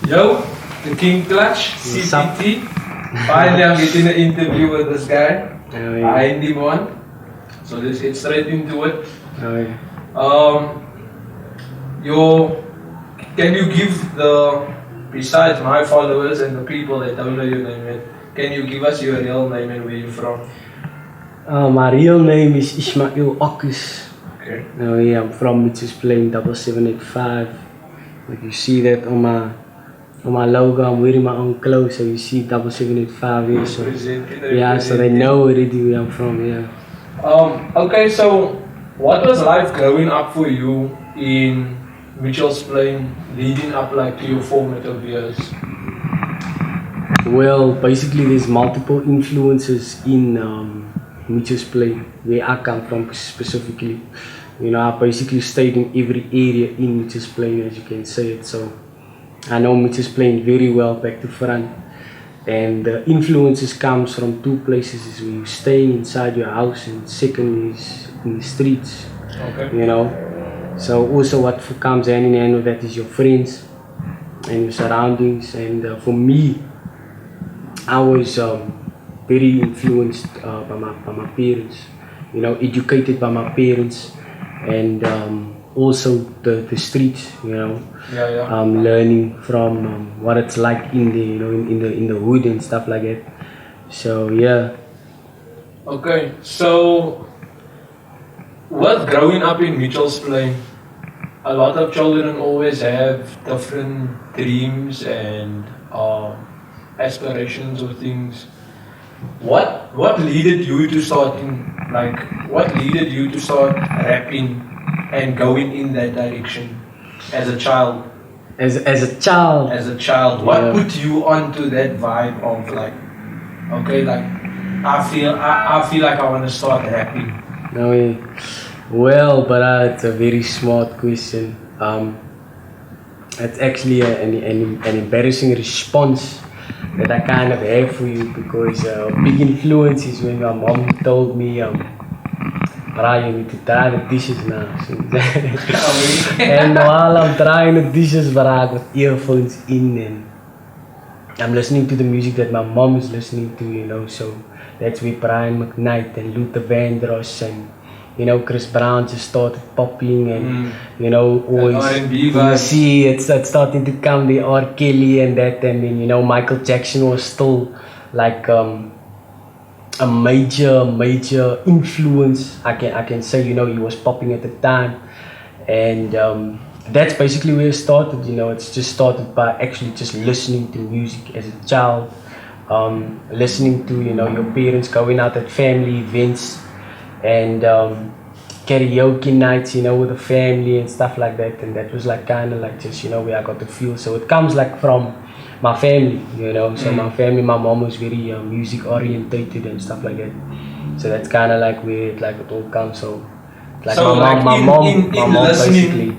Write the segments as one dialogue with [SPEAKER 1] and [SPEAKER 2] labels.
[SPEAKER 1] Yo, the King Klutch, CPT. Finally, I'm getting an interview with this guy.
[SPEAKER 2] Oh, yeah.
[SPEAKER 1] I ain't him on. So let's get straight into it.
[SPEAKER 2] Oh, yeah.
[SPEAKER 1] Can you give besides my followers and the people that don't know your name, can you give us your real name and where you're from?
[SPEAKER 2] My real name is Ismail Okus.
[SPEAKER 1] Okay.
[SPEAKER 2] Oh, yeah, I'm from Mixtapes 7785. Like you see that on my logo, I'm wearing my own clothes, so you see 7785 here. So yeah, so they know already where I'm from. Yeah.
[SPEAKER 1] Okay, so what was life growing up for you in Mitchell's Plain, leading up like to your formative years?
[SPEAKER 2] Well, basically there's multiple influences in Mitchell's Plain, where I come from specifically. You know, I basically stayed in every area in Mitchell's Plain, as you can say it. So I know Mitchell's Plain very well, back to front. And the influences comes from two places: is when you staying inside your house, and second is in the streets.
[SPEAKER 1] Okay.
[SPEAKER 2] You know. So also what comes hand in hand with that is your friends and your surroundings. And for me, I was very influenced by my parents. You know, educated by my parents, and also the streets. You know, learning from what it's like in the hood and stuff like that. So yeah.
[SPEAKER 1] Okay, so with growing up in Mitchell's Plain, a lot of children always have different dreams and aspirations or things. What leaded you to start rapping and going in that direction as a child?
[SPEAKER 2] As a child.
[SPEAKER 1] What put you onto that vibe of like, okay, like I feel like I want to start rapping?
[SPEAKER 2] No way. Well, but it's a very smart question. It's actually an embarrassing response that I kind of have for you, because a big influence is when my mom told me, Brian, you need to dry the dishes now. And while I'm drying the dishes, but I got earphones in and I'm listening to the music that my mom is listening to, you know. So that's where Brian McKnight and Luther Vandross and, you know, Chris Brown just started popping, and you know, always you see it's starting to come, the R. Kelly and that, and then, you know, Michael Jackson was still like a major influence. I can say, you know, he was popping at the time, and that's basically where it started. You know, it's just started by actually just listening to music as a child, listening to, you know, your parents going out at family events and karaoke nights, you know, with the family and stuff like that. And that was like kind of like just, you know, where I got to feel. So it comes like from my family, you know. So my family, my mom was very music orientated and stuff like that. So that's kind of like where it all comes. So like
[SPEAKER 1] so
[SPEAKER 2] my mom basically.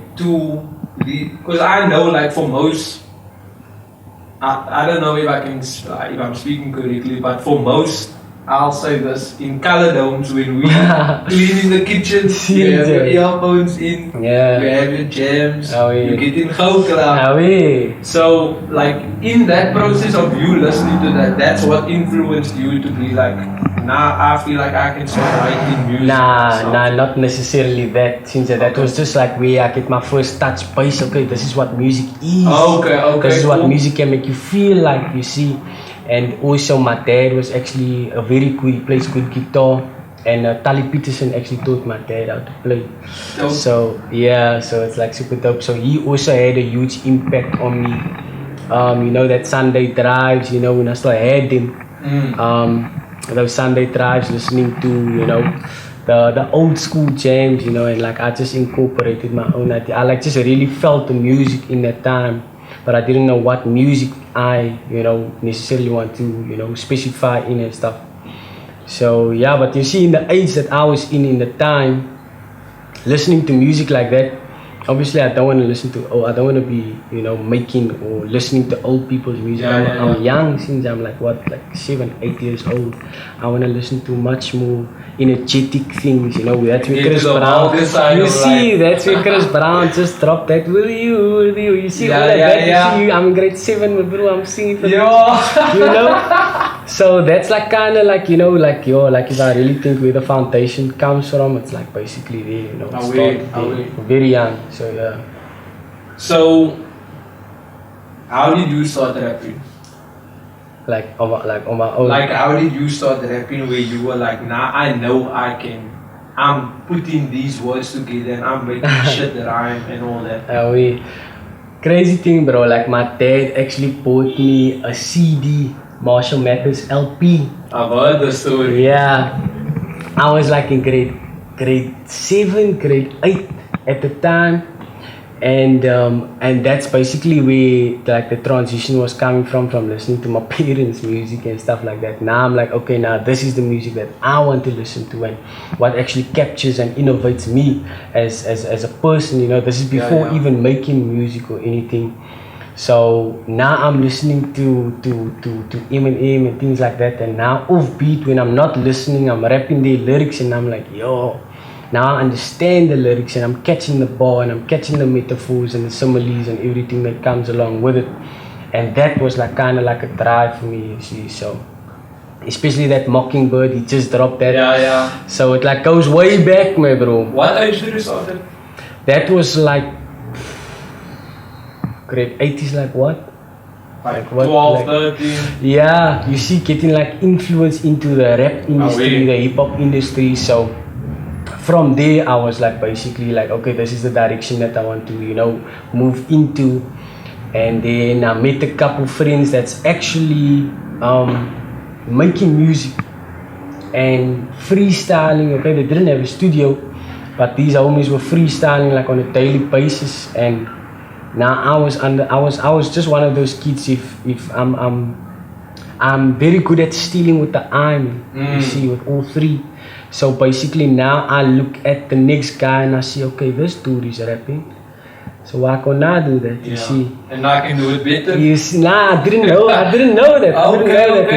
[SPEAKER 1] Because I know, like, for most, I don't know if I'm speaking correctly, but for most, I'll say this, in Caladomes, when we clean in the kitchen, you have your earphones in, you have your jams, you get in Gaukra. So, like, in that process of you listening to that, that's what influenced you to be like, I feel like I can start writing music.
[SPEAKER 2] Not necessarily that. Since that was just like where I get my first touch base. Okay, this is what music is.
[SPEAKER 1] Okay.
[SPEAKER 2] This is what music can make you feel like, you see. And also my dad was actually a very good, he plays good guitar, and Tali Peterson actually taught my dad how to play. So yeah, so it's like super dope. So he also had a huge impact on me. You know, that Sunday drives, you know, when I still had him. Those Sunday drives, listening to, you know, the old school jams, you know, and like I just incorporated my own idea. I like just really felt the music in that time, but I didn't know what music I, you know, necessarily want to, you know, specify in and stuff. So yeah, but you see, in the age that I was in the time, listening to music like that, obviously I don't want to listen to, I don't want to be, you know, making or listening to old people's music. I'm young since I'm like 7, 8 years old. I want to listen to much more energetic things, you know. That's where Chris Brown, you see, that's where Chris Brown just dropped that, will you, you see all of that, you see, I'm in grade 7, my bro, I'm singing for this, you know. So that's like kind of like, you know, like if I really think where the foundation comes from, it's like basically there, you know, very young, so yeah.
[SPEAKER 1] So how did you start rapping?
[SPEAKER 2] Like on my own.
[SPEAKER 1] Like how did you start rapping where you were like, nah, I know I can, I'm putting these words together and I'm making shit rhyme and all that.
[SPEAKER 2] Crazy thing, bro, like my dad actually bought me a CD, Marshall Mathers LP.
[SPEAKER 1] I've heard the story.
[SPEAKER 2] Yeah, I was like in grade 7, grade 8 at the time, and that's basically where like the transition was coming from listening to my parents' music and stuff like that. Now I'm like, okay, now this is the music that I want to listen to, and what actually captures and innovates me as a person, you know. This is before even making music or anything. So now I'm listening to Eminem and things like that, and now offbeat, when I'm not listening, I'm rapping their lyrics and I'm like, yo, now I understand the lyrics and I'm catching the ball and I'm catching the metaphors and the similes and everything that comes along with it. And that was like kind of like a drive for me, you see. So especially that Mockingbird, he just dropped that. So it like goes way back, my bro.
[SPEAKER 1] What age did you start it?
[SPEAKER 2] That was like grade 8 is like what?
[SPEAKER 1] Like what? 12,
[SPEAKER 2] like,
[SPEAKER 1] 13.
[SPEAKER 2] Yeah, you see, getting like influence into the rap industry, the hip hop industry. So from there, I was like basically like, okay, this is the direction that I want to, you know, move into. And then I met a couple friends that's actually making music and freestyling. Okay, they didn't have a studio, but these homies were freestyling like on a daily basis. And now I was just one of those kids. If I'm very good at stealing with the iron, you see, with all three. So basically now I look at the next guy and I see, okay, this dude is rapping, so why can't I do that? You see,
[SPEAKER 1] and I can do it better.
[SPEAKER 2] You see, nah, I didn't know that. You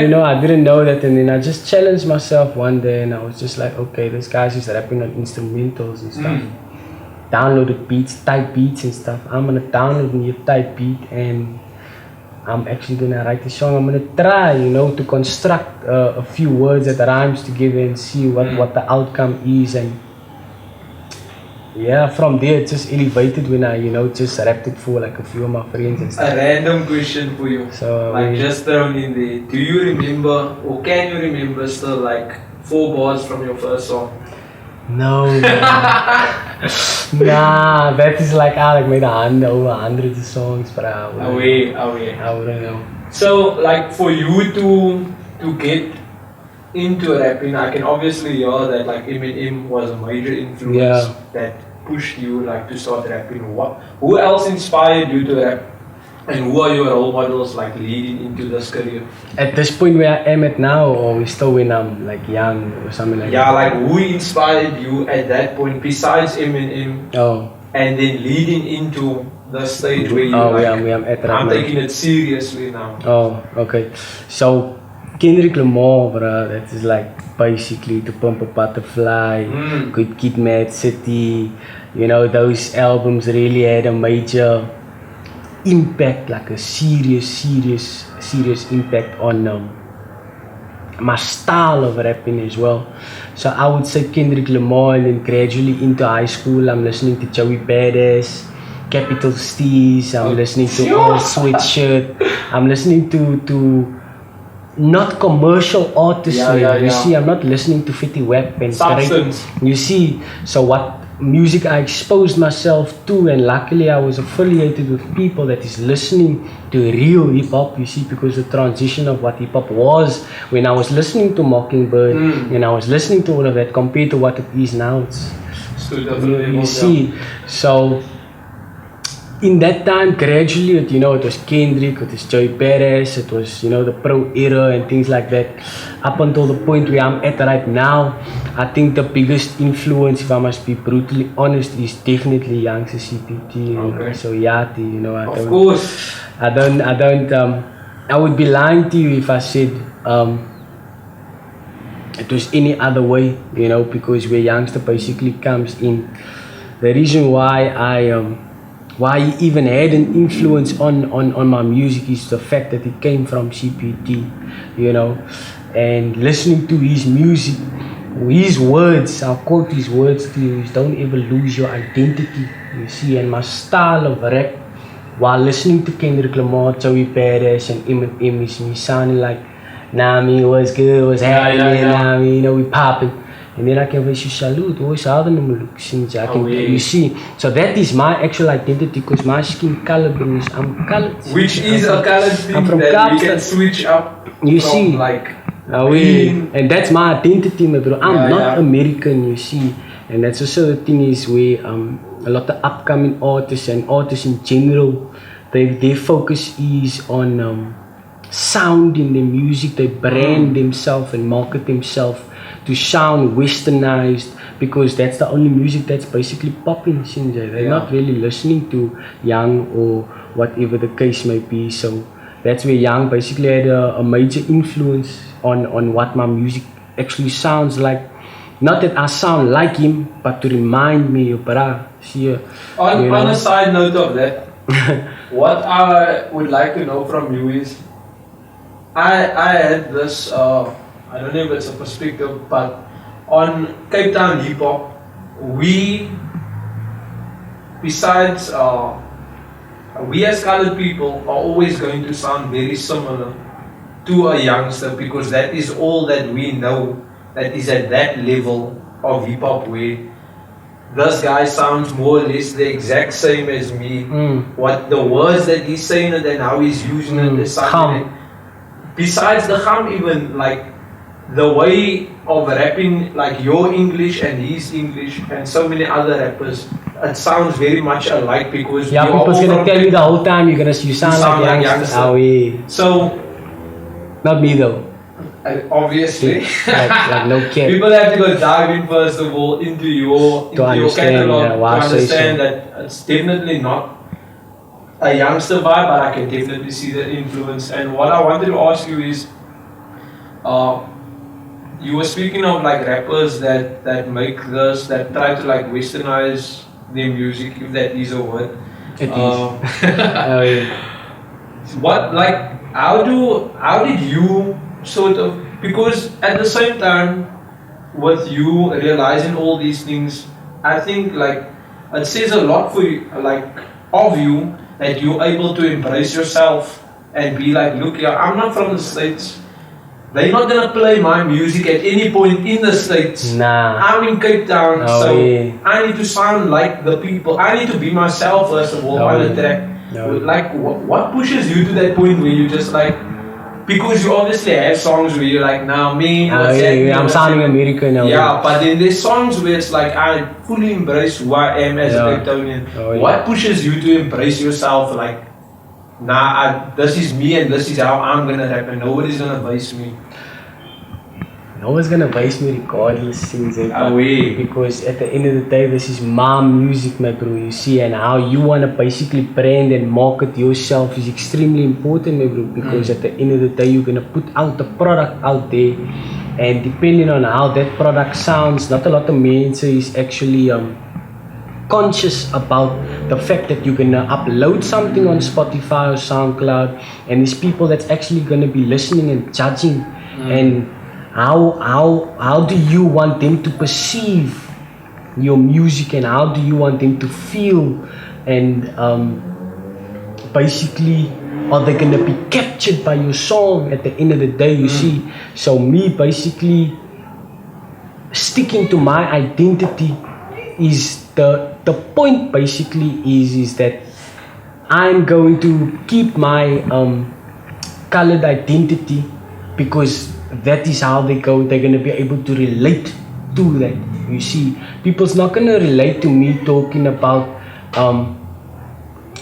[SPEAKER 2] know, I didn't know that, and then I just challenged myself one day, and I was just like, okay, this guy's just rapping on instrumentals and stuff. Downloaded beats, type beats and stuff. I'm gonna download me a type beat, and I'm actually gonna write a song. I'm gonna try, you know, to construct a few words that rhymes together and see what the outcome is. And yeah, from there it just elevated when I, you know, just rapped it for like a few of my friends and stuff.
[SPEAKER 1] A random question for you,
[SPEAKER 2] so
[SPEAKER 1] like just thrown in there. Do you remember, or can you remember still like 4 bars from your first song?
[SPEAKER 2] No, nah, that is like I like made over hundreds of songs, but I wouldn't know.
[SPEAKER 1] So like for you to get into rapping, I can obviously hear that like Eminem was a major influence that pushed you like to start rapping. Who else inspired you to rap? And who are your role models like leading into this career?
[SPEAKER 2] At this point where I am at now, or still when I'm like young or something like that?
[SPEAKER 1] Yeah, like who inspired you at that point besides Eminem? And then leading into the stage where you I'm taking it seriously now.
[SPEAKER 2] Okay. So Kendrick Lamar, bro, that is like basically To Pimp a Butterfly, Good Kid, Mad City. You know, those albums really had a major impact, like a serious impact on my style of rapping as well. So I would say Kendrick Lamar, and then gradually into high school I'm listening to Joey Badass, Capital Steez, I'm listening to Old Sweatshirt, I'm listening to not commercial artists. You see, I'm not listening to 50 Wap and
[SPEAKER 1] Substance.
[SPEAKER 2] You see, so what music I exposed myself to, and luckily I was affiliated with people that is listening to real hip hop, you see, because the transition of what hip hop was when I was listening to Mockingbird and I was listening to all of that compared to what it is now, it's
[SPEAKER 1] you
[SPEAKER 2] see. So in that time, gradually, it was Kendrick, it was Joey Perez, it was, the pro era and things like that. Up until the point where I'm at right now, I think the biggest influence, if I must be brutally honest, is definitely Youngster CPT.
[SPEAKER 1] Okay.
[SPEAKER 2] So Yati,
[SPEAKER 1] Of course.
[SPEAKER 2] I would be lying to you if I said it was any other way, because where Youngster basically comes in. The reason why why he even had an influence on my music is the fact that it came from CPT, and listening to his music, his words, I'll quote his words to you, is don't ever lose your identity, you see, and my style of rap, while listening to Kendrick Lamar, Joey Perez, and Eminem, is me sounding like, Nami, what's good, what's happening, Nami, we popping. And then I can wish you salute, always houden them look, you see. So that is my actual identity, because my skin color, bro, is I'm colored.
[SPEAKER 1] Which is a colored thing
[SPEAKER 2] I'm from
[SPEAKER 1] that
[SPEAKER 2] Kaapstad.
[SPEAKER 1] we can switch up
[SPEAKER 2] You
[SPEAKER 1] from,
[SPEAKER 2] see.
[SPEAKER 1] like,
[SPEAKER 2] And that's my identity, my bro. I'm not American, you see. And that's also the thing is where a lot of upcoming artists and artists in general, their focus is on sound in their music. They brand themselves and market themselves to sound westernized, because that's the only music that's basically popping. They're not really listening to Young or whatever the case may be. So that's where Young basically had a major influence on what my music actually sounds like. Not that I sound like him, but to remind me, on
[SPEAKER 1] a side note of that, what I would like to know from you is, I had this, I don't know if it's a perspective, but on Cape Town hip hop, we, besides, we as colored people are always going to sound very similar to a youngster, because that is all that we know that is at that level of hip hop, where this guy sounds more or less the exact same as me. What the words that he's saying it and how he's using it is something. Besides the hum, even like the way of rapping, like your English and his English and so many other rappers, it sounds very much alike, because
[SPEAKER 2] people's gonna tell you the whole time you sound like youngster.
[SPEAKER 1] So
[SPEAKER 2] not me though.
[SPEAKER 1] Obviously,
[SPEAKER 2] like no kid.
[SPEAKER 1] People have to go dive in first of all into your catalog to understand that it's definitely not a youngster vibe, but I can definitely see the influence. And what I wanted to ask you is, you were speaking of like rappers that make this, that try to like westernize their music, if that is a word.
[SPEAKER 2] It is.
[SPEAKER 1] What, like, how did you sort of, because at the same time with you realizing all these things, I think like it says a lot for you, like of you, that you're able to embrace yourself and be like, look, I'm not from the States. They're not gonna play my music at any point in the States.
[SPEAKER 2] Nah.
[SPEAKER 1] I'm in Cape Town, I need to sound like the people. I need to be myself first of all on the track. Like, what pushes you to that point where you just like, because you obviously have songs where you're like, nah, me,
[SPEAKER 2] I'm sounding American now.
[SPEAKER 1] Yeah, but then there's songs where it's like, I fully embrace who I am as a Cape Townian. What pushes you to embrace yourself? Like, nah, this is me and this is how I'm gonna rap, and nobody's gonna base me.
[SPEAKER 2] No one's gonna base me regardless, because at the end of the day, this is my music, my bro, you see, and how you wanna basically brand and market yourself is extremely important, my bro, because at the end of the day, you're gonna put out the product out there, and depending on how that product sounds, not a lot of men is actually conscious about the fact that you're gonna upload something on Spotify or SoundCloud, and there's people that's actually gonna be listening and judging, and how do you want them to perceive your music, and how do you want them to feel, and basically are they gonna be captured by your song at the end of the day, you see. So me basically sticking to my identity is the point basically is that I'm going to keep my colored identity, because that is how they're going to be able to relate to that, you see. People's not going to relate to me talking about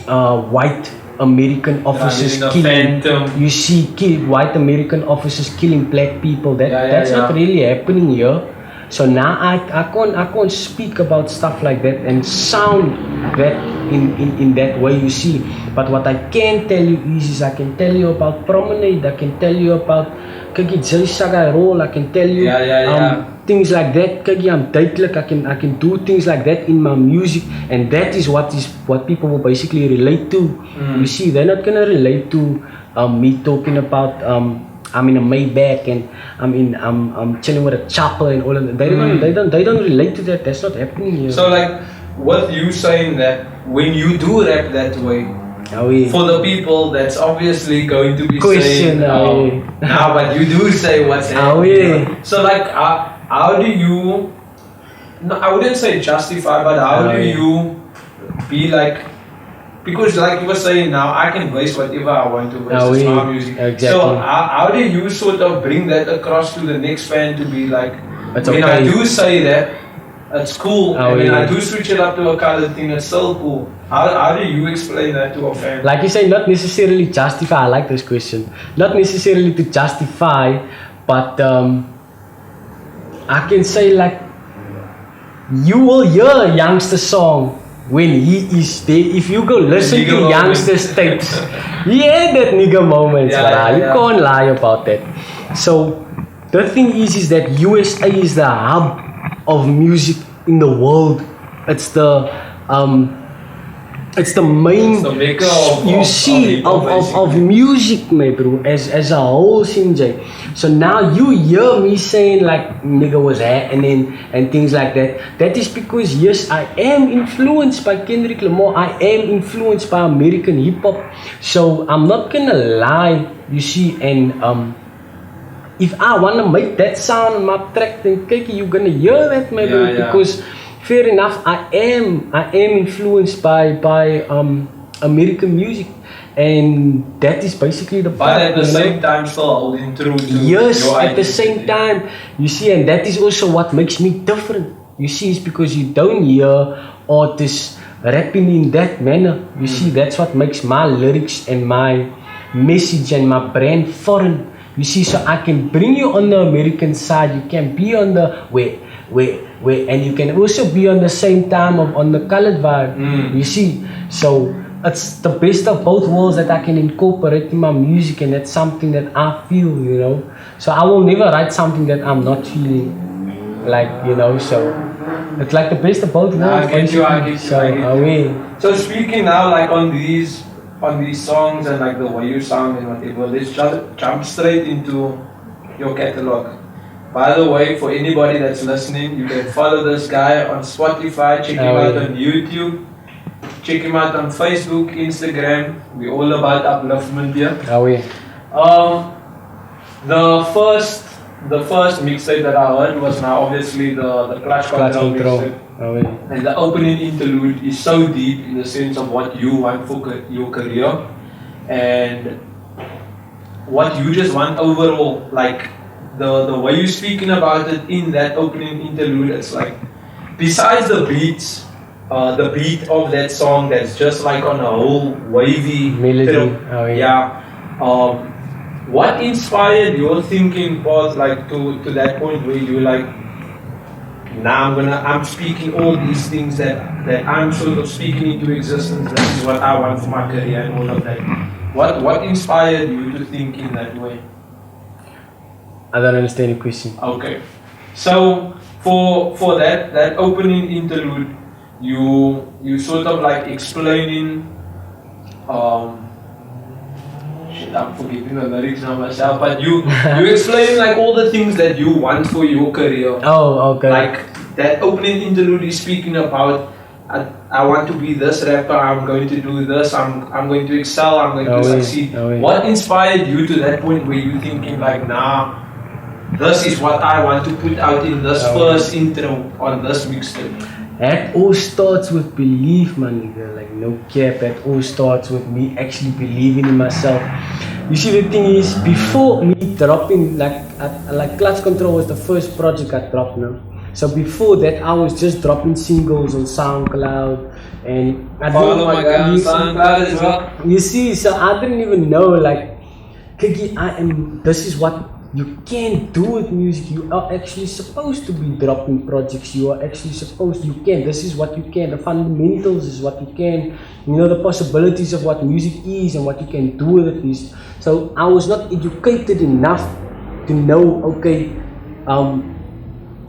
[SPEAKER 2] white American officers
[SPEAKER 1] the
[SPEAKER 2] killing.
[SPEAKER 1] Phantom.
[SPEAKER 2] You see white American officers killing black people. That's
[SPEAKER 1] yeah.
[SPEAKER 2] not really happening here. So now I can't speak about stuff like that and sound that in that way, you see. But what I can tell you is I can tell you about Promenade, I can tell you about Kiki J Saga Roll, I can tell you things like that. Kiki, I'm duidelijk, I can do things like that in my music, and that is what people will basically relate to. You see, they're not gonna relate to me talking about I'm in a Maybach and I'm chilling with a chopper and all of that. They don't relate to that. That's not happening here.
[SPEAKER 1] So like, what you saying that when you do rap that way, for the people that's obviously going to be saying, nah, but you do say what's happening. So like, how do you? No, I wouldn't say justify, but how do you be like? Because like you were saying now, I can base whatever I want to base. It's my music.
[SPEAKER 2] Exactly.
[SPEAKER 1] So how do you sort of bring that across to the next fan to be like, when I do say that, it's cool, and when I do switch it up to a colored thing, it's still cool. How do you explain that to a fan?
[SPEAKER 2] Like you say, not necessarily justify. I like this question. Not necessarily to justify, but I can say like, you will hear a youngster song when he is there. If you go listen to youngster's tapes, he had that nigga moments, you can't lie about that. So the thing is that USA is the hub of music in the world. It's the main, of music, my bro, as a whole, Sinjay. So now you hear me saying like nigga was happening and things like that. That is because yes, I am influenced by Kendrick Lamar. I am influenced by American hip hop. So I'm not gonna lie, you see. And if I wanna make that sound on my track, then Kiki, you're gonna hear that, my bro, because fair enough, I am influenced by American music, and that is basically the
[SPEAKER 1] part. But at the same time, still holding true to
[SPEAKER 2] your at the same time, you see, and that is also what makes me different. You see, it's because you don't hear artists rapping in that manner. You see, that's what makes my lyrics and my message and my brand foreign. You see, so I can bring you on the American side. You can be on the and you can also be on the same time on the colored vibe. You see, so it's the best of both worlds that I can incorporate in my music, and that's something that I feel, you know. So I will never write something that I'm not feeling, like, you know. So it's like the best of both worlds.
[SPEAKER 1] I get you. So speaking now, like on these songs and like the way you sound and whatever, let's just jump straight into your catalog. By the way, for anybody that's listening, you can follow this guy on Spotify, check him out on YouTube, check him out on Facebook, Instagram. We're all about upliftment here. The first mixtape that I heard was now obviously the Klutch mixtape. And the opening interlude is so deep in the sense of what you want for your career and what you just want overall. Like the way you're speaking about it in that opening interlude, it's like, besides the beats, the beat of that song that's just like on a whole wavy
[SPEAKER 2] melody.
[SPEAKER 1] What inspired your thinking was like to that point where you're like, now I'm speaking all these things that I'm sort of speaking into existence. This is what I want for my career and all of that. What inspired you to think in that way?
[SPEAKER 2] I don't understand your question.
[SPEAKER 1] Okay, so for that opening interlude, you sort of like explaining. I'm forgetting the lyrics now myself, but you explain like all the things that you want for your career.
[SPEAKER 2] Oh, okay.
[SPEAKER 1] Like that opening interlude is speaking about, I want to be this rapper, I'm going to do this, I'm going to excel, I'm going to succeed. What inspired you to that point where you thinking like, nah, this is what I want to put out in this first intro on this mixtape?
[SPEAKER 2] It all starts with belief, my nigga. Like, no cap. It all starts with me actually believing in myself. You see, the thing is, before me dropping, like Clutch Control was the first project I dropped now. So before that, I was just dropping singles on SoundCloud And I
[SPEAKER 1] Follow my guns, SoundCloud as well.
[SPEAKER 2] You see, so I didn't even know, like, Kiki, this is what you can do with music. You are actually supposed to be dropping projects. You are actually supposed, this is what you can. The fundamentals is what you can. You know, the possibilities of what music is and what you can do with it is. So I was not educated enough to know, okay,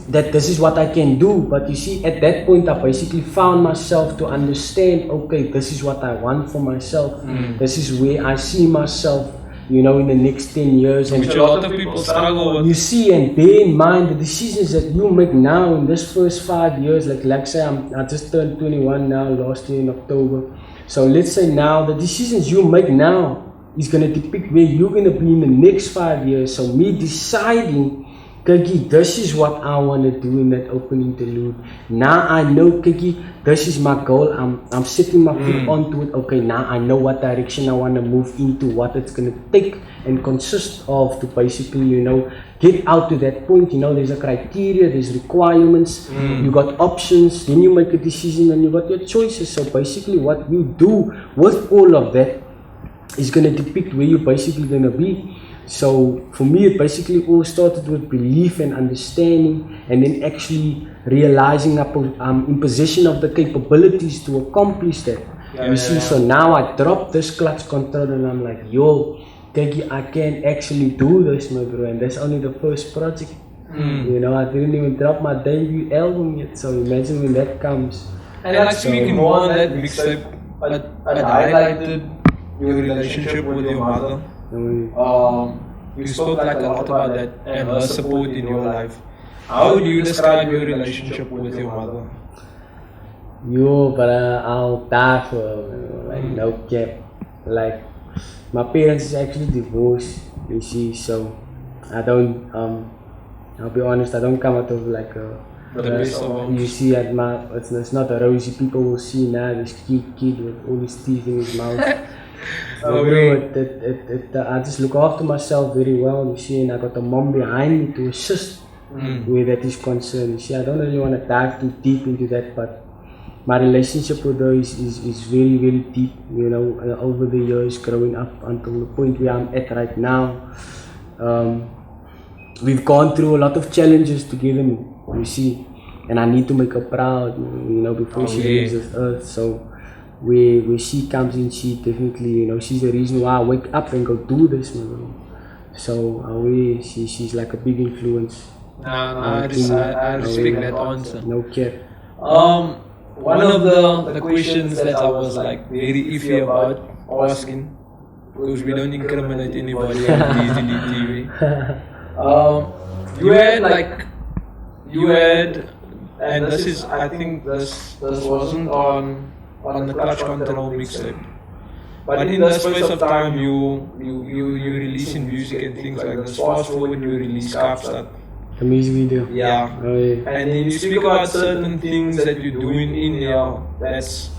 [SPEAKER 2] that this is what I can do. But you see, at that point I basically found myself to understand, okay, this is what I want for myself. This is where I see myself, you know, in the next 10 years.
[SPEAKER 1] Which a lot of people struggle with.
[SPEAKER 2] You see, and bear in mind the decisions that you make now in this first 5 years, like say I just turned 21 now, last year in October. So let's say now the decisions you make now is going to depict where you're going to be in the next 5 years. So me deciding, Kiki, this is what I want to do in that open interlude. Now I know, Kiki, this is my goal. I'm setting my foot onto it. Okay, now I know what direction I want to move into, what it's going to take and consist of to basically, you know, get out to that point. You know, there's a criteria, there's requirements, you got options, then you make a decision and you got your choices. So basically what you do with all of that is going to depict where you're basically going to be. So for me, it basically all started with belief and understanding, and then actually realizing in possession of the capabilities to accomplish that. So now I dropped this clutch control and I'm like, yo, Kiki, I can actually do this, my bro. And that's only the first project. You know, I didn't even drop my debut album yet. So imagine when that comes.
[SPEAKER 1] And like speaking more on that mixtape, I highlighted your relationship with your mother. You spoke like a lot about that and her support in your life. How would you describe your relationship with your mother?
[SPEAKER 2] Yo, but I'll die for her, like no cap. Like my parents is actually divorced, you see, so I don't I'll be honest, I don't come out of like a you see at it's not a rosy people will see now this cute kid with all his teeth in his mouth. I just look after myself very well, you see, and I got a mom behind me to assist where that is concerned. You see, I don't really want to dive too deep into that, but my relationship with her is very, very deep, you know, over the years growing up until the point where I'm at right now. We've gone through a lot of challenges together, you see, and I need to make her proud, you know, before she leaves this earth. So where she comes in, she definitely, you know, she's the reason why I wake up and go do this, man. So she's like a big influence.
[SPEAKER 1] I respect that answer.
[SPEAKER 2] No cap.
[SPEAKER 1] One of the questions that I was like very iffy about asking, because we don't incriminate anybody on DZDTV. You had, and this is, I think this wasn't on the Klutch Control mixtape, but in the space of time you releasing music and things like this. Fast forward, you release Kaapstad.
[SPEAKER 2] The music video.
[SPEAKER 1] Yeah.
[SPEAKER 2] Oh, yeah.
[SPEAKER 1] And then you speak about certain things that you're doing in there. That's.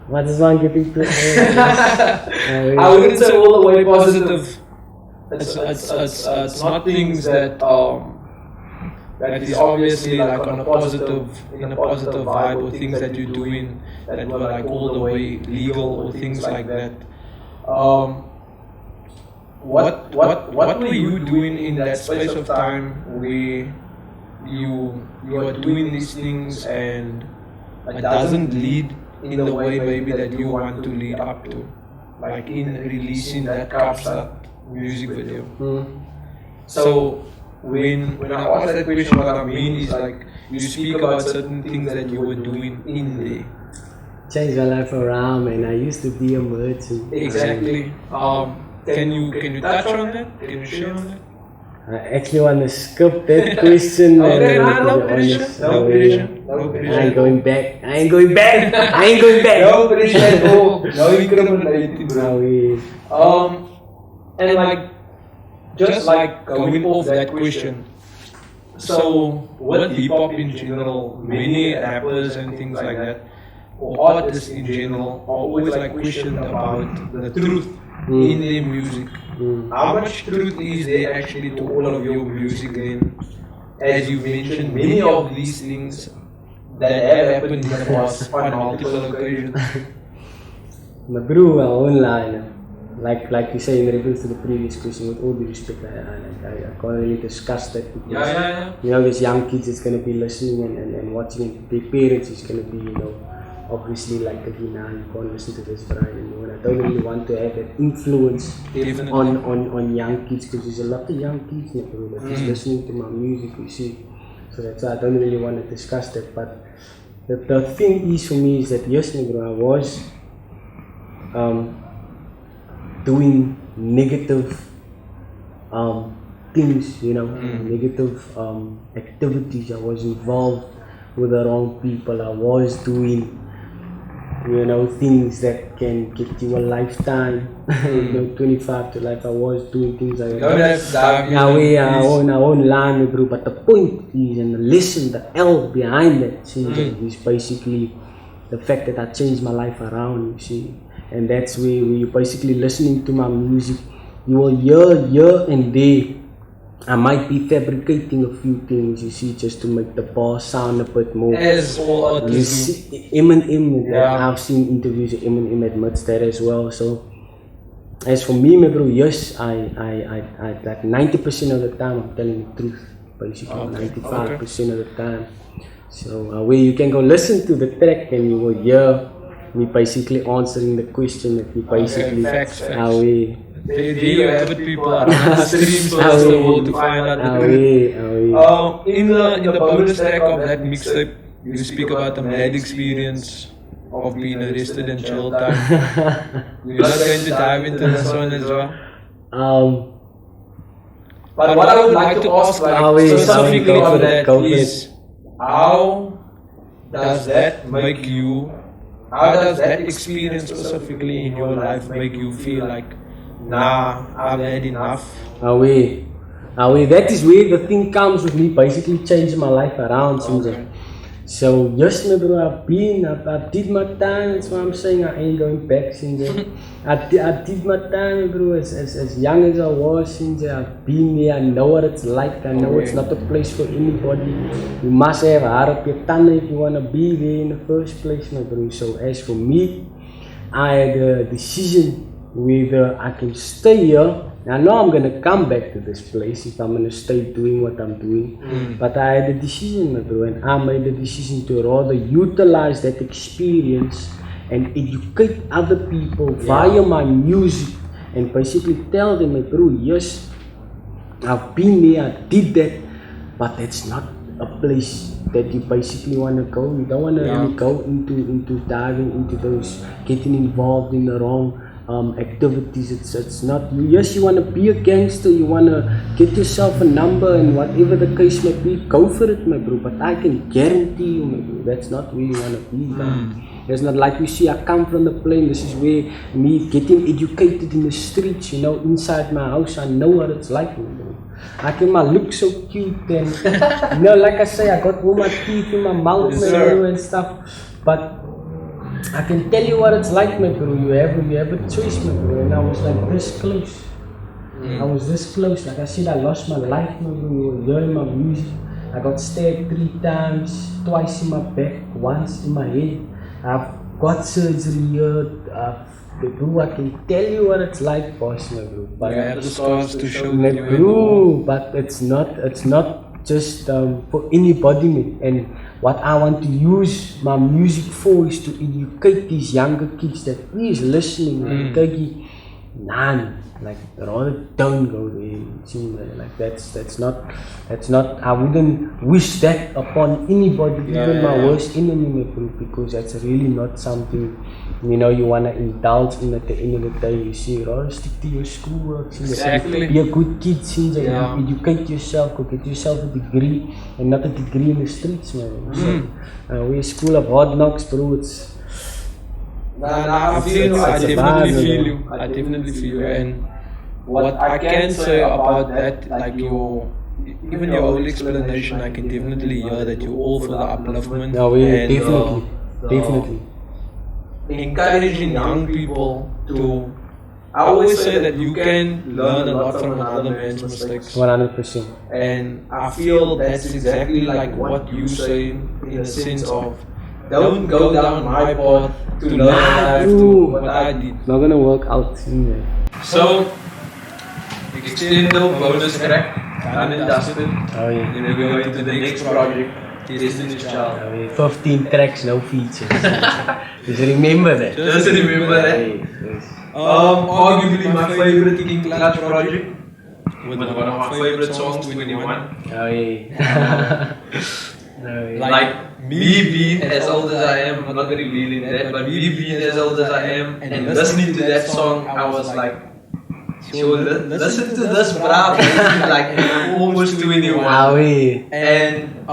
[SPEAKER 2] What is one getting to?
[SPEAKER 1] I wouldn't say all the way positive. It's not things that is obviously like in a positive vibe, or things that you're doing that were like all the way legal or things like that. What were you doing in that space of time where you are doing these things and it doesn't lead in the way maybe that you want to lead up to, like in releasing that Kaapstad music video? So when I ask that question, what I mean is like you speak about certain things that you were doing in there.
[SPEAKER 2] Changed my life around, man. I used to be a merchant.
[SPEAKER 1] Exactly. Can you touch on that? Can you share on that?
[SPEAKER 2] I actually want to skip that question.
[SPEAKER 1] Okay, no pressure. No pressure.
[SPEAKER 2] I ain't going back. No
[SPEAKER 1] pressure at all. No incriminating, bro. And like, just like going off that question. So, with hip hop in general, many rappers and things like that, or artists in general, are always like questioned about the truth in their music. How much truth is there actually to all of your music then? As you mentioned, many of these things that have happened in the past on multiple occasions?
[SPEAKER 2] My bro, our own line. Like you say in reference to the previous question, with all due respect, I can't really discuss that because
[SPEAKER 1] Yeah.
[SPEAKER 2] you know, there's young kids that's gonna be listening and watching it. Their parents is gonna be, you know, obviously like again, now you can't listen to this bride anymore. And I don't really want to have that influence on young kids because there's a lot of young kids now, bro, that is listening to my music, you see. So that's why I don't really want to discuss that. But the thing is for me is that yes, bro, I was doing negative things, you know, negative activities. I was involved with the wrong people. I was doing, you know, things that can get you a lifetime, you know, 25 to life. I was doing things like that. I won't lie, bro. But the point is, and the lesson, the L behind that, is basically the fact that I changed my life around, you see. And that's where you're basically listening to my music. You will hear and there, I might be fabricating a few things, you see, just to make the bar sound a bit more.
[SPEAKER 1] As all artists do.
[SPEAKER 2] Eminem, I've seen interviews of Eminem admits that as well. So, as for me, my bro, yes, I like 90% of the time I'm telling the truth, basically 95% of the time. So, where you can go listen to the track and you will hear me basically answering the question that we basically
[SPEAKER 1] facts.
[SPEAKER 2] There
[SPEAKER 1] you have it, people around the streams across the world to find out the truth. In the bonus track of that mixtape, you speak about the mad experience of being arrested and jail time. We're not going to dive into this one as well. But what I would like to ask, specifically for that is, how does that make you? How does that experience specifically in your life make you feel like, nah, I've had enough?
[SPEAKER 2] That is where the thing comes with me basically changing my life around. So yes, my bro, I did my time. That's why I'm saying I ain't going back. I did my time, bro, as young as I was. I've been there. I know what it's like. I know it's not a place for anybody. You must have a heart up your tongue if you want to be there in the first place, my bro. So as for me, I had a decision whether I can stay here. I know I'm gonna come back to this place if I'm gonna stay doing what I'm doing. But I had a decision, my bro, and I made the decision to rather utilize that experience and educate other people via my music and basically tell them, my bro, yes, I've been there, I did that, but it's not a place that you basically want to go. You don't want to really go into diving into those, getting involved in the wrong activities. It's not you. Yes, you want to be a gangster, you want to get yourself a number and whatever the case may be, go for it, my bro. But I can guarantee you, my bro, that's not where you want to be. It's not like you see, I come from the plain. This is where me getting educated in the streets, you know, inside my house. I know what it's like, my bro. I can look so cute and you know, like I say, I got all my teeth in my mouth, my bro, and stuff. But I can tell you what it's like, my bro. You have a choice, my bro. And I was like this close. I was this close. Like I said, I lost my life, my bro. You were hearing my music. I got stabbed 3 times, twice in my back, once in my head. I've got surgery here. Bro, I can tell you what it's like, boss, my bro. But
[SPEAKER 1] you have the scars to show
[SPEAKER 2] my bro, but it's not just for anybody, man. And what I want to use my music for is to educate these younger kids that is listening. Like rather don't go there. Like that's not. I wouldn't wish that upon anybody, even my worst enemy, because that's really not something, you know, you wanna indulge in at the end of the day. You see, rather stick to your schoolwork.
[SPEAKER 1] Exactly.
[SPEAKER 2] Be a good kid, educate yourself, go get yourself a degree, and not a degree in the streets, man. We're a school of hard knocks, bro. It's
[SPEAKER 1] I definitely feel you. And what I can say about that, like even your whole explanation, I can definitely hear that you're all for the upliftment.
[SPEAKER 2] Definitely.
[SPEAKER 1] Encouraging young people to I always say that you can learn a lot from another man's mistakes.
[SPEAKER 2] 100%.
[SPEAKER 1] And I feel that's exactly like what you say in the sense of don't go down my path to learn what I have to, what I did.
[SPEAKER 2] It's not gonna work out in there.
[SPEAKER 1] So, extended bonus track, done and dusted.
[SPEAKER 2] Oh yeah.
[SPEAKER 1] Then we go into the next project, Destiny's Child.
[SPEAKER 2] Oh, yeah. 15 tracks, no features. Just remember that.
[SPEAKER 1] Just remember that.
[SPEAKER 2] Yes.
[SPEAKER 1] Arguably my favorite King Klutch project, with one of my favorite songs, 21.
[SPEAKER 2] Oh yeah. Oh, yeah.
[SPEAKER 1] Like me being as old as I am, I'm not very revealing that, but me being as old as I am and listening to that song, I was like, sure, listen to this, bruh. Like I'm almost 21.
[SPEAKER 2] Oh yeah.
[SPEAKER 1] And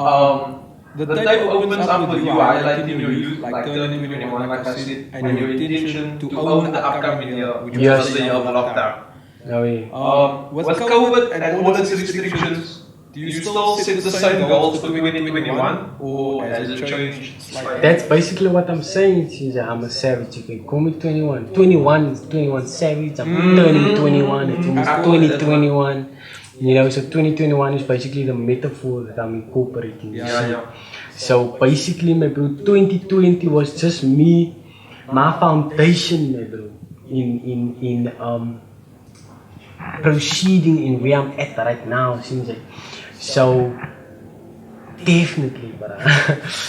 [SPEAKER 1] the tape opens up with you highlighting your youth, like turning 21, like I said, and your intention to own the upcoming year, which was the year of lockdown.
[SPEAKER 2] Oh yeah.
[SPEAKER 1] With COVID and all its restrictions, do you still set the same goals for 2021, or has it changed slightly?
[SPEAKER 2] That's basically what I'm saying. I'm a savage. You can call me 21. 21 is 21 savage. I'm turning 21. It's almost 2021. You know, so 2021 is basically the metaphor that I'm incorporating.
[SPEAKER 1] Yeah.
[SPEAKER 2] So basically, my bro, 2020 was just me, my foundation, my bro, in proceeding in where I'm at right now, seems like. So definitely, but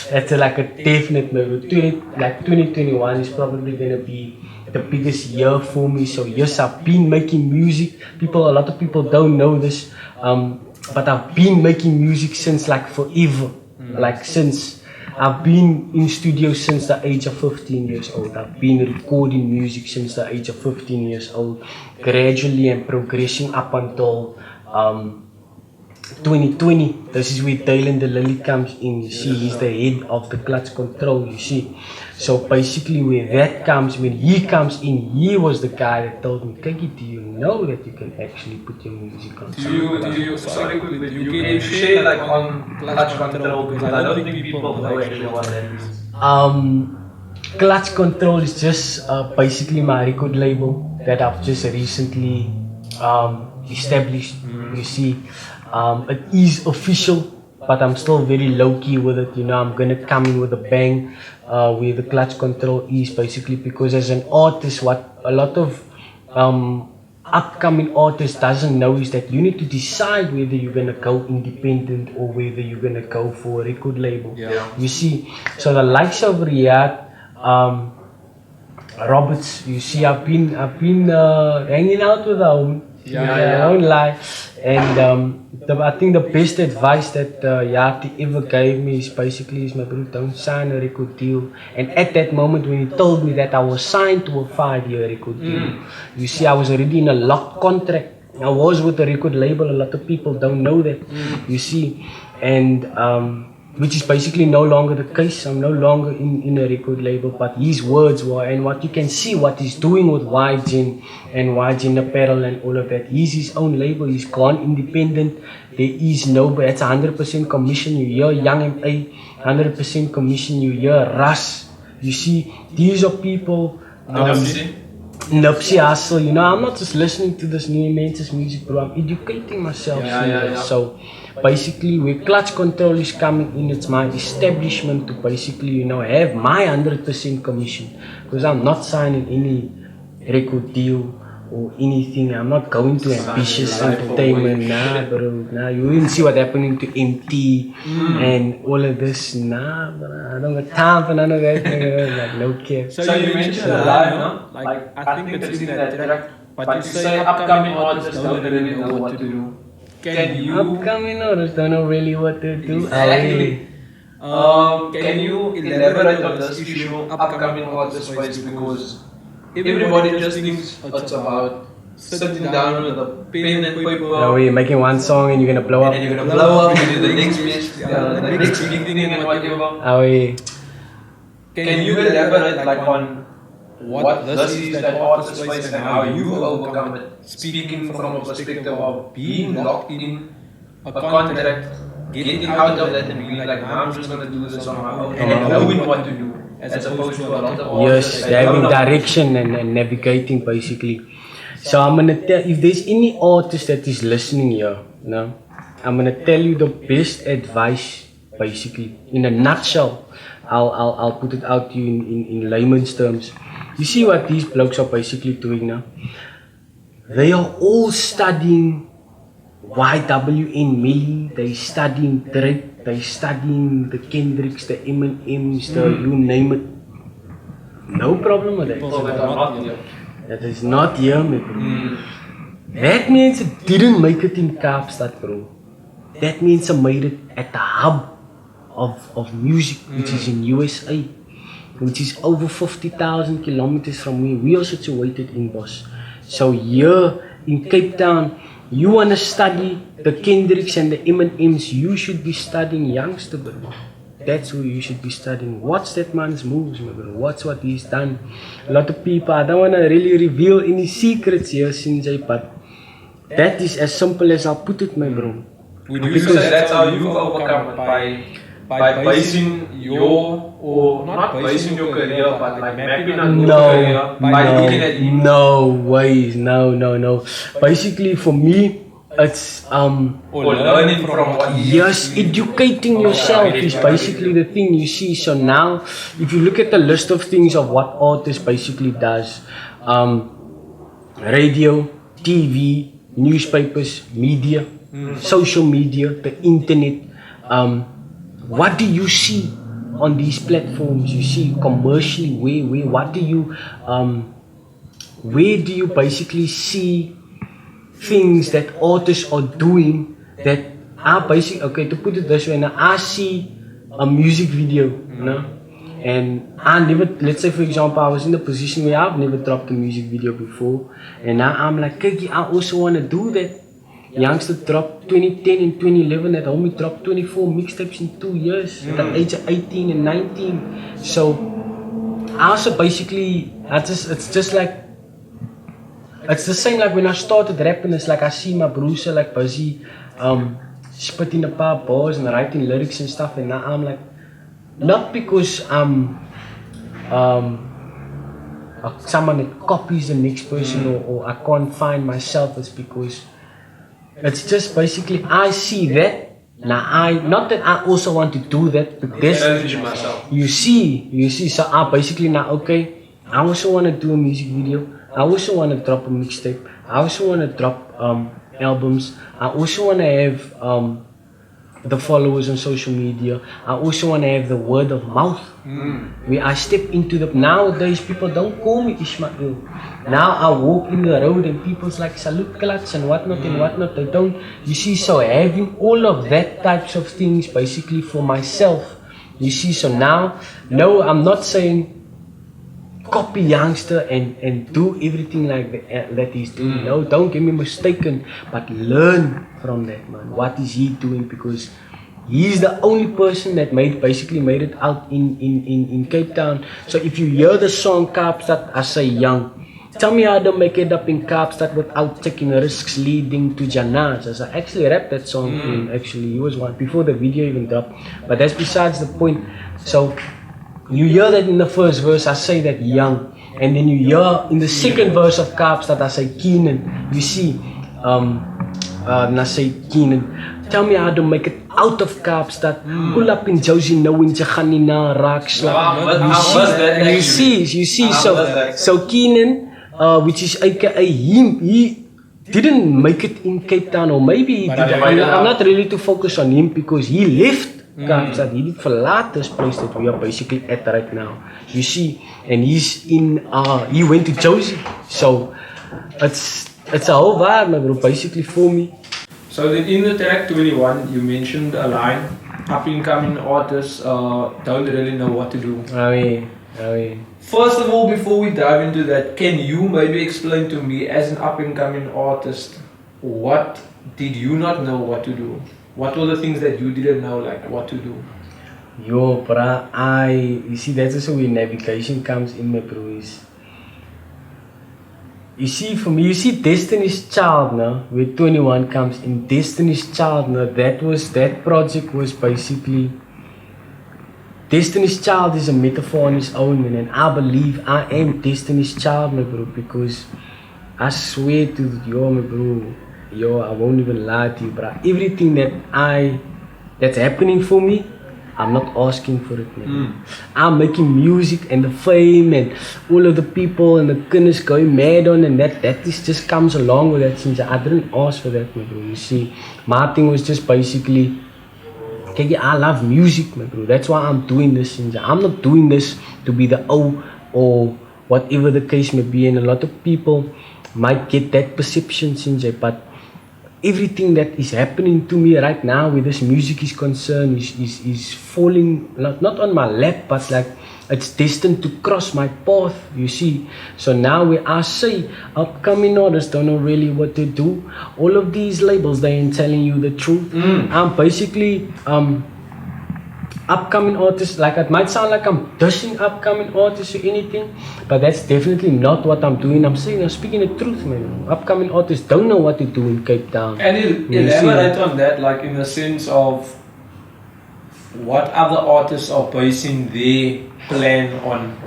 [SPEAKER 2] that's like a definite, my bro. 2021 is probably gonna be the biggest year for me. So yes, I've been making music. A lot of people don't know this, but I've been making music since like forever. Like since I've been in studio since the age of 15 years old. I've been recording music since the age of 15 years old, gradually and progressing up until 2020. This is where Dylan the Lily comes in. You see, he's the head of the Klutch Control. You see, so basically when he comes in, he was the guy that told me, Kiki, do you know that you can actually put your music on?
[SPEAKER 1] Sorry, but you can share like on Klutch Control, because I don't think people know actually what that is.
[SPEAKER 2] Klutch Control is just basically my record label that I've just recently established. You see, it is official, but I'm still very low-key with it. You know, I'm gonna come in with a bang where the Klutch Control is basically, because as an artist, what a lot of upcoming artists doesn't know is that you need to decide whether you're gonna go independent or whether you're gonna go for a record label. You see, so the likes of Riyadh, Roberts, you see, I've been hanging out with them. I won't lie. And I think the best advice that Yati ever gave me is basically, my bro, don't sign a record deal. And at that moment when he told me that I was signed to a 5-year record deal, you see, I was already in a locked contract. I was with a record label. A lot of people don't know that, you see, and which is basically no longer the case. I'm no longer in a record label, but his words were, and what you can see what he's doing with YGen and YGen Apparel and all of that. He's his own label, he's gone independent. There is nobody, it's 100% commission. You hear Young M.A., 100% commission. You hear Russ. You see, these are people, Nipsey Hussle, you know, I'm not just listening to this new immense music, bro, I'm educating myself. So basically where Klutch Control is coming in, it's my establishment to basically, you know, have my 100% commission, because I'm not signing any record deal or anything. I'm not going to Ambitious Entertainment, nah bro, nah. You didn't see what happening to MT and all of this, nah bro. I don't got time for none of that, like no care.
[SPEAKER 1] So you mentioned live, no? Like I think it's in that track, but you say upcoming artists don't really know what to do. Can you?
[SPEAKER 2] Upcoming artists don't know really what to do.
[SPEAKER 1] Exactly. Can you elaborate on this issue, upcoming artist space, because everybody just thinks it's about sitting down with a pen and paper.
[SPEAKER 2] Oh, you're making one song and you're gonna blow up.
[SPEAKER 1] And you're gonna blow up, you do the next big thing and whatever.
[SPEAKER 2] Oh, yeah.
[SPEAKER 1] Can you elaborate like on what this is that artist space and how you overcome it? Speaking from a perspective of being locked in a contract, getting out of that and being like, I'm just gonna do this on my own, and knowing what to do, as opposed to a lot of artists.
[SPEAKER 2] Yes, having direction and navigating basically. So I'm gonna tell, if there's any artist that is listening here, you know, I'm gonna tell you the best advice, basically, in a nutshell. I'll put it out to you in layman's terms. You see what these blokes are basically doing now? They are all studying YWN Millie, they studying Drake, they studying the Kendricks, the Eminems, the you name it. No problem with that. That is not here, my bro. That means it didn't make it in Kaapstad, bro. That means I made it at the hub of music, which is in USA, which is over 50,000 kilometers from where we are situated in Bos. So here in Cape Town, you want to study the Kendricks and the Eminems, you should be studying Youngster, bro. That's who you should be studying. Watch that man's moves, my bro. Watch what he's done. A lot of people, I don't want to really reveal any secrets here, Sinjay, but that is as simple as I'll put it, my bro.
[SPEAKER 1] Would you say that's how you've overcome it, by basing your, or not basing your career, but like mapping out your career by looking at him?
[SPEAKER 2] No ways, no. Basically for me, it's
[SPEAKER 1] or learning from what he
[SPEAKER 2] yes, educating yourself is basically the thing, you see. So now, if you look at the list of things of what artist basically does, radio, TV, newspapers, media, social media, the internet, what do you see on these platforms? You see commercially, what do you, where do you basically see things that artists are doing that are basically, okay, to put it this way, now I see a music video, you know, and I never, let's say for example, I was in the position where I've never dropped a music video before, and now I'm like, Kiki, I also want to do that. Youngster dropped 2010 and 2011, that homie dropped 24 mixtapes in 2 years at the age of 18 and 19. So I also basically, it's just like, it's the same like when I started rapping, it's like I see my broers like busy spitting a paar bars and writing lyrics and stuff, and now I'm like, not because I'm someone that copies the next person or I can't find myself, it's because it's just basically I see that. Now not that I also want to do that, but this, you see, so I basically now, okay, I also want to do a music video, I also want to drop a mixtape, I also want to drop albums, I also want to have the followers on social media, I also want to have the word of mouth. Where I step into the, nowadays people don't call me Ishmael. Now I walk in the road and people's like salute Klutch and whatnot, they don't, you see. So having all of that types of things basically for myself, you see. So now, no, I'm not saying copy Youngster and do everything like that he's doing. No, don't get me mistaken, but learn from that man. What is he doing? Because he's the only person that basically made it out in Cape Town. So if you hear the song Kaapstad, I say young. Tell me how to make it up in Kaapstad without taking risks leading to Janaz. As I actually rapped that song for him, actually. He was one before the video even dropped. But that's besides the point. So you hear that in the first verse, I say that young. And then you hear in the second verse of Kaapstad, I say Keenan. You see, and I say Keenan. Tell me how to make it out of Kaapstad. Pull up in Josie knowing jy gaan nie na raak slap. You see. So Keenan, which is aka him, he didn't make it in Cape Town, or maybe he did. I'm not really to focus on him because he left Kaapstad. He did verlaat this place that we are basically at right now. You see, and he's in, he went to Josie. So it's a whole vibe, my bro, basically for me.
[SPEAKER 1] So then in the track 21, you mentioned a line, up-and-coming artists don't really know what to do.
[SPEAKER 2] I mean.
[SPEAKER 1] First of all, before we dive into that, can you maybe explain to me, as an up-and-coming artist, what did you not know what to do? What were the things that you didn't know, like, what to do?
[SPEAKER 2] Yo, bruh, you see, that's also where navigation comes in, my bro. You see, for me, you see Destiny's Child now, where 21 comes in. Destiny's Child now, that project was basically, Destiny's Child is a metaphor on its own, man, and I believe I am Destiny's Child, my bro, because I swear to yo, my bro, yo, I won't even lie to you, bro. Everything that's happening for me, I'm not asking for it, man. I'm making music and the fame and all of the people and the kinders going mad on and that is just comes along with that since I didn't ask for that, my bro. You see, my thing was just basically, okay, I love music, my bro. That's why I'm doing this since I'm not doing this to be the O or whatever the case may be, and a lot of people might get that perception since but everything that is happening to me right now with this music is concerned is falling not on my lap, but like it's destined to cross my path, you see. So now where I say upcoming artists don't know really what to do, all of these labels, they ain't telling you the truth. I'm basically upcoming artists, like it might sound like I'm dishing upcoming artists or anything, but that's definitely not what I'm doing. I'm speaking the truth, man. Upcoming artists don't know what to do in Cape Town.
[SPEAKER 1] And elaborate on that, like in the sense of what other artists are basing their plan on.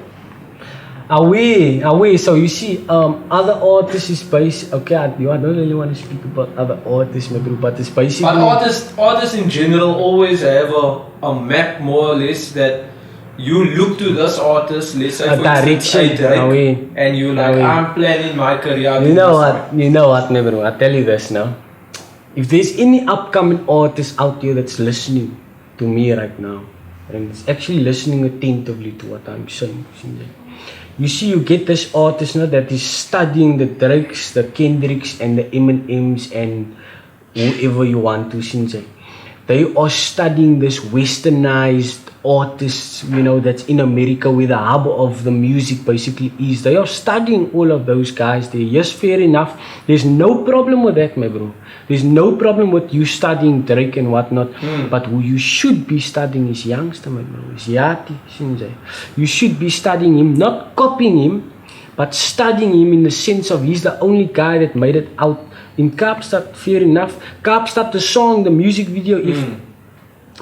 [SPEAKER 2] Away. So you see, other artists is based. Okay, I don't really want to speak about other artists, maybe, but it's basically.
[SPEAKER 1] But artists in general always have a map, more or less, that you look to this artist, let's say for
[SPEAKER 2] direction,
[SPEAKER 1] Drake, and you like, I'm planning my career.
[SPEAKER 2] You know what, my bro? I tell you this now. If there's any upcoming artist out there that's listening to me right now, and it's actually listening attentively to what I'm saying. You see, you get this artist now that is studying the Drakes, the Kendricks, and the Eminems, and whoever you want to, Shinjay. They are studying this westernized artists, you know, that's in America, where the hub of the music basically is. They are studying all of those guys there. Yes, fair enough. There's no problem with that, my bro. There's no problem with you studying Drake and whatnot. But who you should be studying is youngster, my bro. Is Yati, Shinjay. You should be studying him, not copying him, but studying him in the sense of he's the only guy that made it out in Kaapstad. Fair enough. Kaapstad, the song, the music video,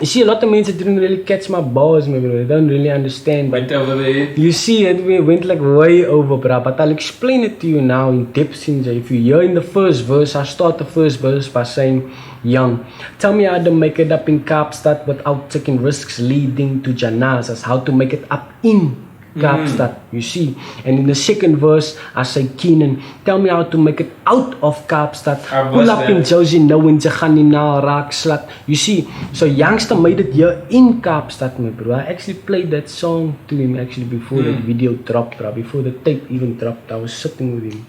[SPEAKER 2] you see, a lot of men that didn't really catch my balls, my bro. They don't really understand.
[SPEAKER 1] Went over there.
[SPEAKER 2] You see, it went like way over, bro. But I'll explain it to you now in depth, Sinja. If you hear in the first verse, I start the first verse by saying, young, tell me how to make it up in Kaapstad without taking risks leading to janazas. How to make it up in Kaapstad, you see. And in the second verse, I say, Keenan, tell me how to make it out of Kaapstad. Pull up in Josie, no in Jaganina, raak slat. You see, so youngster made it here in Kaapstad, my bro. I actually played that song to him actually before the video dropped, bro. Before the tape even dropped, I was sitting with him.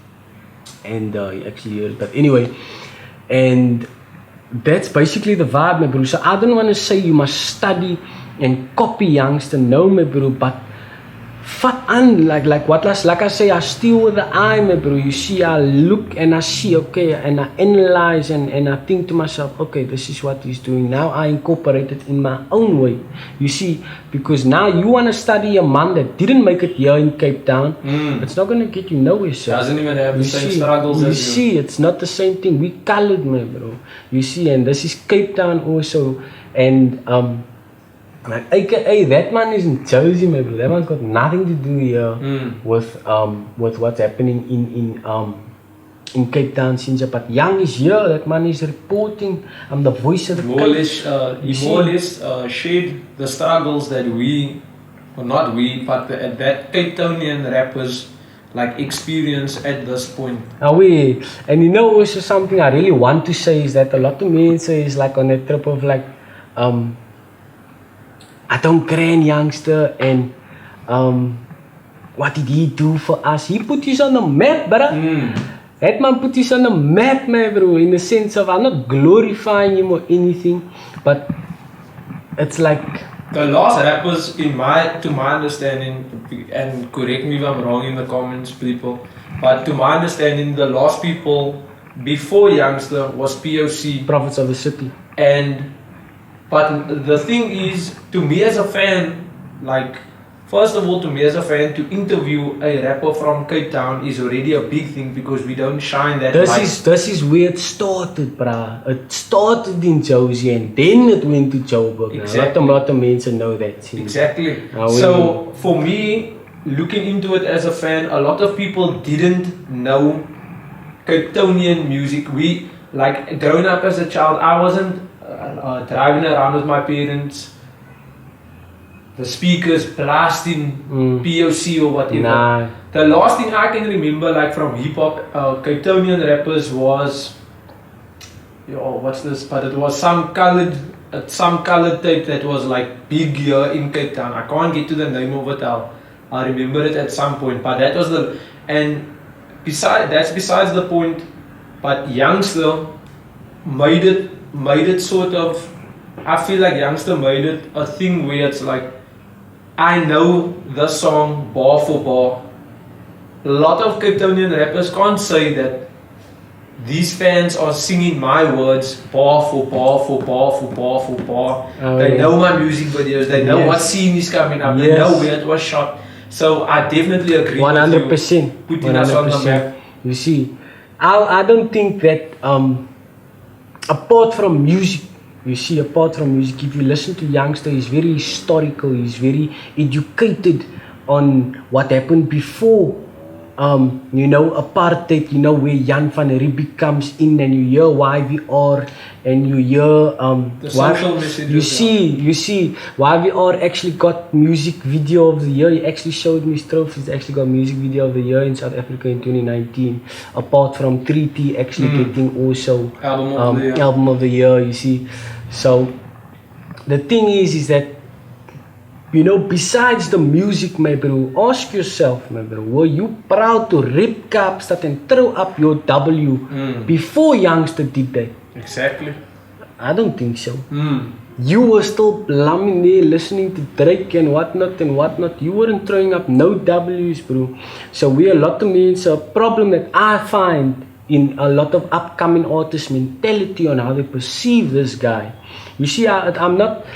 [SPEAKER 2] And he actually heard it. But anyway, and that's basically the vibe, my bro. So I don't want to say you must study and copy youngster, no, my bro, but fuck on, like I say, I steal with the eye, my bro. You see, I look and I see, okay, and I analyze and I think to myself, okay, this is what he's doing. Now I incorporate it in my own way. You see, because now you want to study a man that didn't make it here in Cape Town. It's not going to get you nowhere, sir.
[SPEAKER 1] Doesn't even have the same struggles as you.
[SPEAKER 2] You see, it's not the same thing. We colored, man, bro. You see, and this is Cape Town also, and like, AKA, that man is in Josie, my bro. That man's got nothing to do here with what's happening in Cape Town, Sinja. But Young is here. That man is reporting. I'm the voice of the
[SPEAKER 1] more or less shared the struggles that we, or not we, but that Cape Townian rappers like experience at this point.
[SPEAKER 2] And you know also something I really want to say is that a lot of men say is like on a trip of like I don't grand youngster, and what did he do for us? He put us on the map, brother. That man put us on the map, my bro, in the sense of, I'm not glorifying him or anything, but it's like
[SPEAKER 1] the last rappers, to my understanding, and correct me if I'm wrong in the comments, people, but to my understanding, the last people before Youngster was POC,
[SPEAKER 2] Prophets of the City,
[SPEAKER 1] but the thing is, to me as a fan, like, first of all, to me as a fan, to interview a rapper from Cape Town is already a big thing because we don't shine that light.
[SPEAKER 2] This is where it started, bruh. It started in Josie and then it went to Joburg.
[SPEAKER 1] Exactly.
[SPEAKER 2] A lot of men know that.
[SPEAKER 1] Exactly. So, for me, looking into it as a fan, a lot of people didn't know Cape Townian music. We, like, growing up as a child, I wasn't driving around with my parents, the speakers blasting POC or whatever.
[SPEAKER 2] Nah.
[SPEAKER 1] The last thing I can remember, like, from hip hop, Cape Townian rappers was, what's this? But it was some colored tape that was like big here in Cape Town. I can't get to the name of it. I'll remember it at some point. But that was besides the point. But Youngster made it sort of. I feel like Youngster made it a thing where it's like, I know the song bar for bar. A lot of Cape Townian rappers can't say that these fans are singing my words bar for bar for bar for bar for bar. They know my music videos. They know what scene is coming up. They know where it was shot. So I definitely agree
[SPEAKER 2] 100%.
[SPEAKER 1] with you. Putting us on the map.
[SPEAKER 2] You see, I don't think that apart from music, if you listen to Youngster, he's very historical. He's very educated on what happened before. Apartheid, where Jan van Riebeeck comes in and you hear YVR and you hear
[SPEAKER 1] the social messages.
[SPEAKER 2] You see YVR actually got music video of the year. He actually showed me his trophies. He's actually got music video of the year in South Africa in 2019. Apart from 3T actually getting also album of the year, you see. So the thing is that, besides the music, my bro, ask yourself, my bro, were you proud to rip Kaapstad and throw up your W before Youngster did that?
[SPEAKER 1] Exactly.
[SPEAKER 2] I don't think so. You were still plumbing there, listening to Drake and whatnot. You weren't throwing up no W's, bro. So a lot of me, it's a problem that I find in a lot of upcoming artists' mentality on how they perceive this guy. You see, I'm not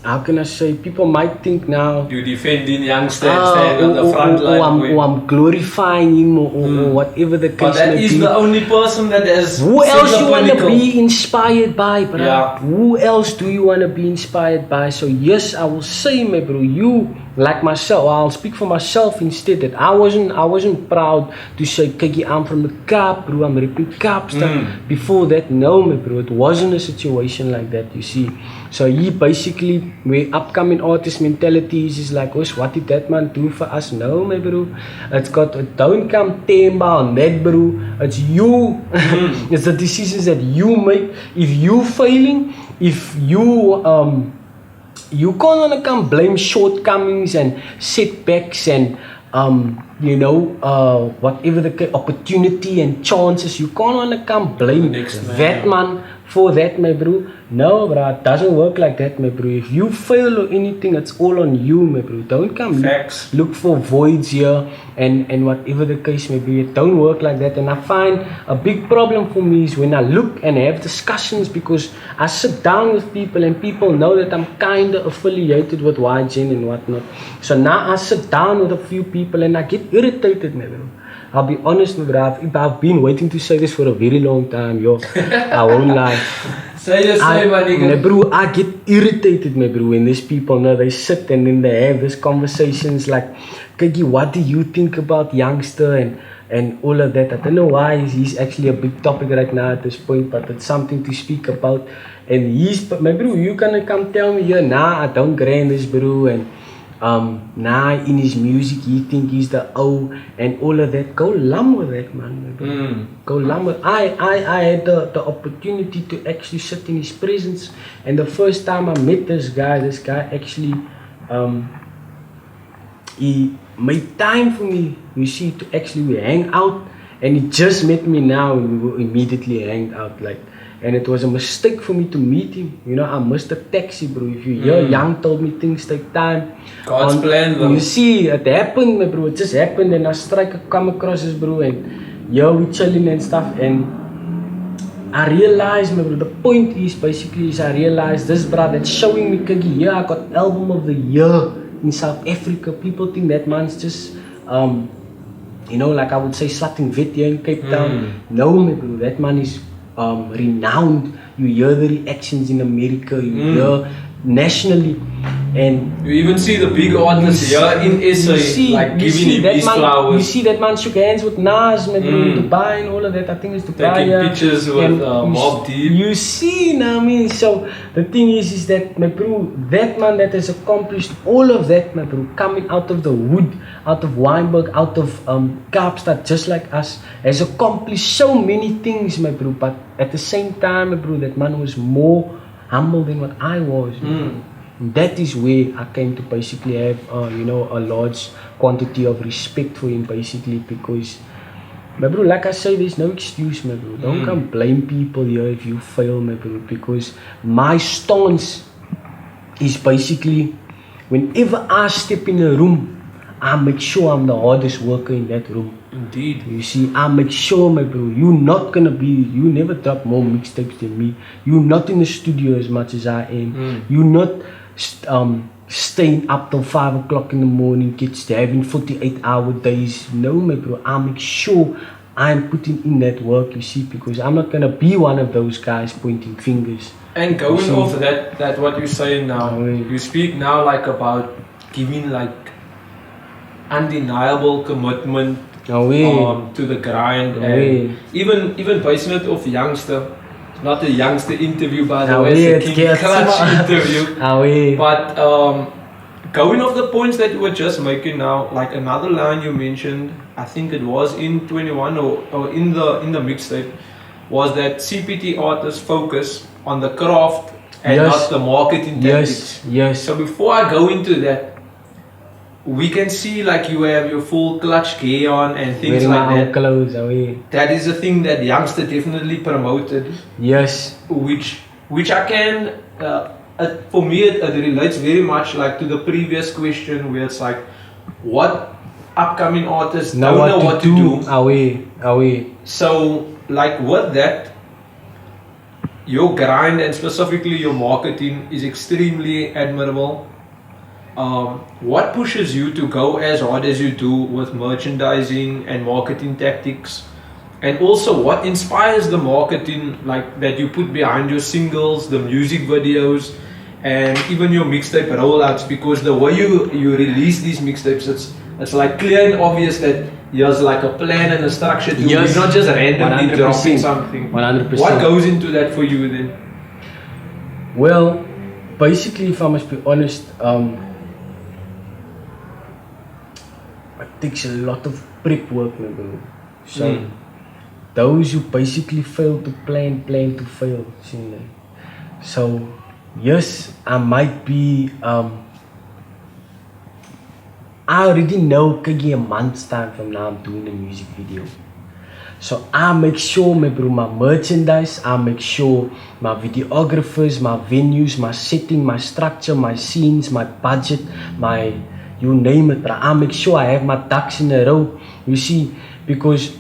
[SPEAKER 2] how can I say, people might think now
[SPEAKER 1] you defending Youngster and stand on the front line,
[SPEAKER 2] or I'm glorifying him or whatever the case may be. But
[SPEAKER 1] that is the only person that has.
[SPEAKER 2] Who else you want to be inspired by, bro?
[SPEAKER 1] Yeah.
[SPEAKER 2] Who else do you want to be inspired by? So yes, I will say, my bro, you, like myself, I'll speak for myself instead, that I wasn't proud to say, Kiki, I'm from the Kaap, bro, I'm ripping Kaapstad. Before that, no, my bro, it wasn't a situation like that, you see. So he basically, where upcoming artist mentality is like, what did that man do for us? No, my bro. Don't come temba on that, bro. It's you. It's the decisions that you make. If you failing, if you can't wanna come blame shortcomings and setbacks and whatever the opportunity and chances, you can't wanna come blame that man for that, my bro. No, bro, it doesn't work like that, my bro. If you fail or anything, it's all on you, my bro. Don't come look for voids here and whatever the case may be. It don't work like that. And I find a big problem for me is when I look and have discussions, because I sit down with people and people know that I'm kind of affiliated with YGen and whatnot. So now I sit down with a few people and I get irritated, my bro. I'll be honest, my bro, I've been waiting to say this for a very long time, yo. I won't lie.
[SPEAKER 1] Say my nigga.
[SPEAKER 2] Bro, I get irritated, my bro, when these people know they sit and then they have these conversations like, Kiki, what do you think about Youngster and all of that? I don't know why he's actually a big topic right now at this point, but it's something to speak about. And my bro, you gonna come tell me here, nah, I don't grant this, bro, and nah, in his music he think he's the O and all of that. Go lump with that, man. Go lump with. I had the opportunity to actually sit in his presence, and the first time I met this guy actually he made time for me, you see, to actually hang out, and he just met me now and we were immediately hanged out, like. And it was a mistake for me to meet him. I missed a taxi, bro. If you hear Young told me things take time.
[SPEAKER 1] God's plan, though.
[SPEAKER 2] You see, it happened, my bro. It just happened, and I come across this, bro, and we chilling and stuff. And I realized, my bro, the point is basically I realized this, bro, that's showing me, Kiki, yeah, I got album of the year in South Africa. People think that man's just, like I would say, slutting vet here in Cape Town. No, my bro, that man is renowned. You hear the reactions in America, you hear nationally. And
[SPEAKER 1] you even see the big artists here in SA like giving him these flowers.
[SPEAKER 2] You see that man shook hands with Nas, man, in Dubai and all of that. I think it's Dubai.
[SPEAKER 1] Taking pictures with Mobb Deep.
[SPEAKER 2] You see, now I mean, so the thing is that, my bro, that man that has accomplished all of that, my bro, coming out of the hood, out of Wynberg, out of Kaapstad, just like us, has accomplished so many things, my bro. But at the same time, my bro, that man was more humble than what I was. That is where I came to basically have, a large quantity of respect for him, basically, because, my bro, like I say, there's no excuse, my bro. Don't come blame people here if you fail, my bro, because my stance is basically, whenever I step in a room, I make sure I'm the hardest worker in that room.
[SPEAKER 1] Indeed.
[SPEAKER 2] You see, I make sure, my bro, you never drop more mixtapes than me. You're not in the studio as much as I am. You're not staying up till 5 o'clock in the morning, kids having 48-hour days. No, my bro, I make sure I'm putting in that work, you see, because I'm not gonna be one of those guys pointing fingers.
[SPEAKER 1] And going off that what you're saying now, you speak now like about giving like undeniable commitment to the grind, and even basing it off youngster. Not a youngster interview, by the way, it's a King Klutch interview. But going off the points that you were just making now, like another line you mentioned, I think it was in 21 or in the mixtape, was that CPT artists focus on the craft and not the marketing tactics.
[SPEAKER 2] Yes.
[SPEAKER 1] So before I go into that, we can see like you have your full Klutch gear on and things
[SPEAKER 2] wearing
[SPEAKER 1] like that.
[SPEAKER 2] Clothes,
[SPEAKER 1] that is a thing that youngster definitely promoted.
[SPEAKER 2] Yes.
[SPEAKER 1] Which I can, for me it relates very much like to the previous question where it's like, what upcoming artists don't know what to do. So like with that, your grind and specifically your marketing is extremely admirable. What pushes you to go as hard as you do with merchandising and marketing tactics? And also what inspires the marketing like that you put behind your singles, the music videos, and even your mixtape rollouts? Because the way you release these mixtapes, it's like clear and obvious that there's like a plan and a structure to it. It's not just randomly dropping something.
[SPEAKER 2] 100%.
[SPEAKER 1] What goes into that for you then?
[SPEAKER 2] Well, basically, if I must be honest, it takes a lot of prep work, my bro. So those who basically fail to plan to fail. So yes, I might be I already know a month's time from now I'm doing a music video. So I make sure, my bro, my merchandise, I make sure my videographers, my venues, my setting, my structure, my scenes, my budget, my you name it, but I make sure I have my ducks in a row. You see, because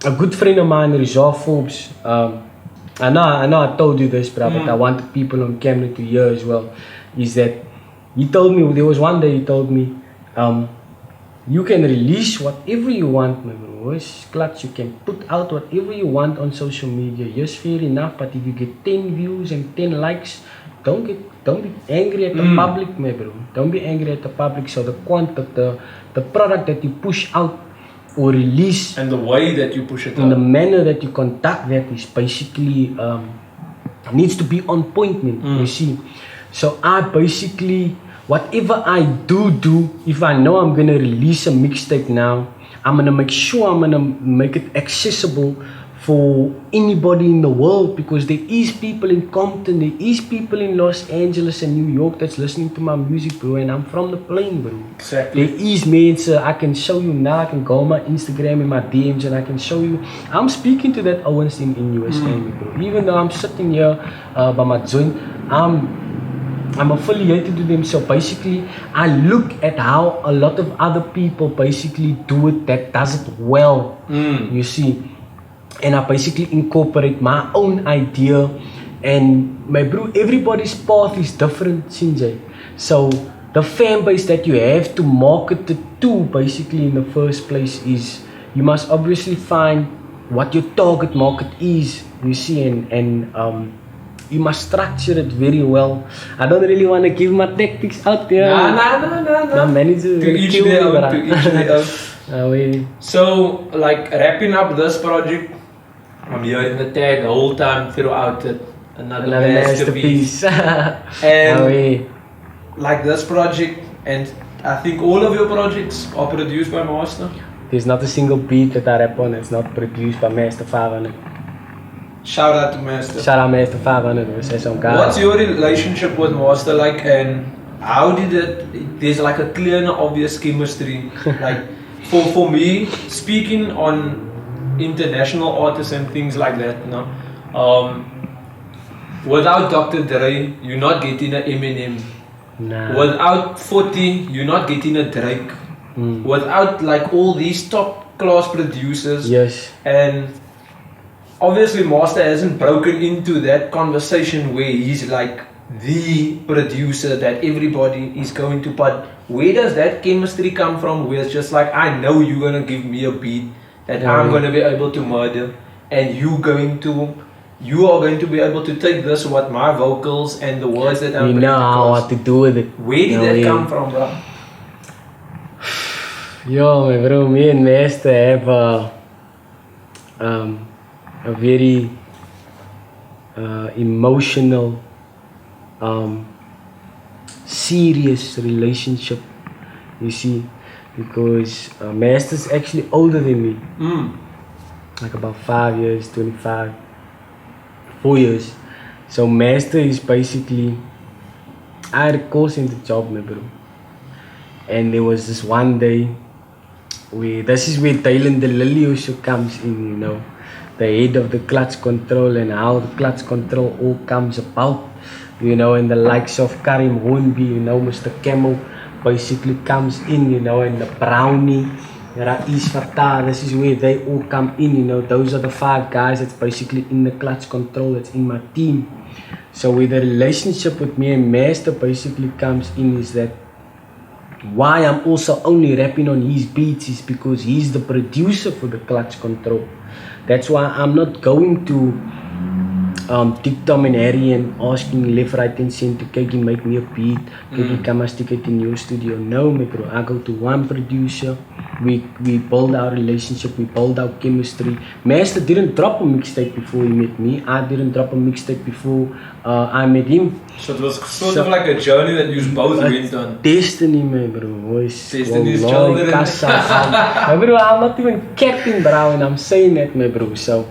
[SPEAKER 2] a good friend of mine, Rizal Forbes, I know I told you this, but I want people on camera to hear as well, is that he told me, there was one day he told me, you can release whatever you want, my bro. It's Klutch, you can put out whatever you want on social media. Yes, fair enough, but if you get 10 views and 10 likes, don't be angry at the public, my bro. Don't be angry at the public. So the product that you push out or release,
[SPEAKER 1] and the way that you push it
[SPEAKER 2] and the manner that you conduct that is basically needs to be on point, man. You see. So I basically, whatever I do, if I know I'm gonna release a mixtape now, I'm gonna make sure I'm gonna make it accessible for anybody in the world, because there is people in Compton, there is people in Los Angeles and New York that's listening to my music, bro, and I'm from the plain, bro.
[SPEAKER 1] Exactly.
[SPEAKER 2] There is mensen, I can show you now, I can go on my Instagram and my DMs and I can show you, I'm speaking to that Owens in USA, bro. Even though I'm sitting here by my joint, I'm affiliated with them. So basically I look at how a lot of other people basically do it that does it well, you see. And I basically incorporate my own idea. And my bro, everybody's path is different, Sinjay. So the fan base that you have to market it to basically in the first place is, you must obviously find what your target market is, you see, and you must structure it very well. I don't really want to give my tactics out there.
[SPEAKER 1] Nah.
[SPEAKER 2] My manager
[SPEAKER 1] To each their own, to each their own. So, like, wrapping up this project, I'm hearing the tag the whole time throughout it. Another masterpiece. And, like, this project, and I think all of your projects are produced by Master.
[SPEAKER 2] There's not a single beat that I rap on that's not produced by Master 500.
[SPEAKER 1] Shout out to Master.
[SPEAKER 2] Shout out Master 500.
[SPEAKER 1] What's your relationship with Master like, and how did it? There's like a clear and obvious chemistry. Like for me, speaking on international artists and things like that, you know, without Dr. Dre, you're not getting an Eminem.
[SPEAKER 2] Nah.
[SPEAKER 1] Without 40, you're not getting a Drake. Without like all these top class producers.
[SPEAKER 2] Yes.
[SPEAKER 1] And obviously Master hasn't broken into that conversation where he's like the producer that everybody is going to, but where does that chemistry come from, where it's just like, I know you're gonna give me a beat that I'm gonna be able to murder, and you are going to be able to take this, what my vocals and the words that I'm
[SPEAKER 2] you know what to do with it.
[SPEAKER 1] Where did that come from, bro?
[SPEAKER 2] Yo, my bro, me and Master have a very emotional, serious relationship, you see, because Master's actually older than me, like about 5 years, 25, 4 years. So Master is basically, I had a call center job, my bro, and there was this one day where, this is where Dylan the Lily also comes in, you know, the head of the Klutch control and how the Klutch control all comes about, you know, and the likes of Karim Hornby, you know, Mr. Camel basically comes in, you know, and the Brownie, Rais Fatah, this is where they all come in, you know, those are the 5 guys that's basically in the Klutch control, that's in my team. So where the relationship with me and Master basically comes in is that why I'm also only rapping on his beats is because he's the producer for the Klutch control. That's why I'm not going to Dick, Tom and Harry and asking left, right and center, can you make me a beat? Can you come and stick it in your studio? No, my bro. I go to one producer. We build our relationship. We build our chemistry. Master didn't drop a mixtape before he met me. I didn't drop a mixtape before I met him.
[SPEAKER 1] So it was sort of like a journey that you both went on.
[SPEAKER 2] Destiny, my bro.
[SPEAKER 1] Destiny's children.
[SPEAKER 2] My bro, I'm not even capping, bro, and I'm saying that, my bro. So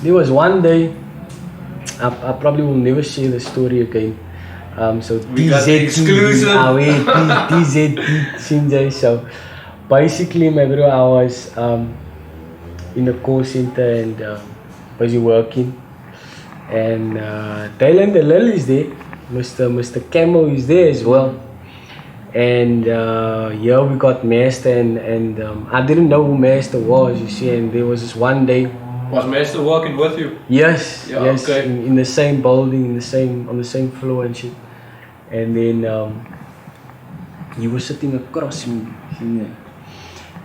[SPEAKER 2] there was one day, I probably will never share the story again. So DZDTV, DZDTV. So basically, my bro, I was in a call center and busy working, and Thailand the Lil is there, Mr. Camo is there as well, and yeah, we got Master, and I didn't know who Master was, you see, and there was this one day.
[SPEAKER 1] Was Master working with you?
[SPEAKER 2] Yes,
[SPEAKER 1] yeah,
[SPEAKER 2] yes,
[SPEAKER 1] okay.
[SPEAKER 2] in the same building, on the same floor and shit. And then he was sitting across me,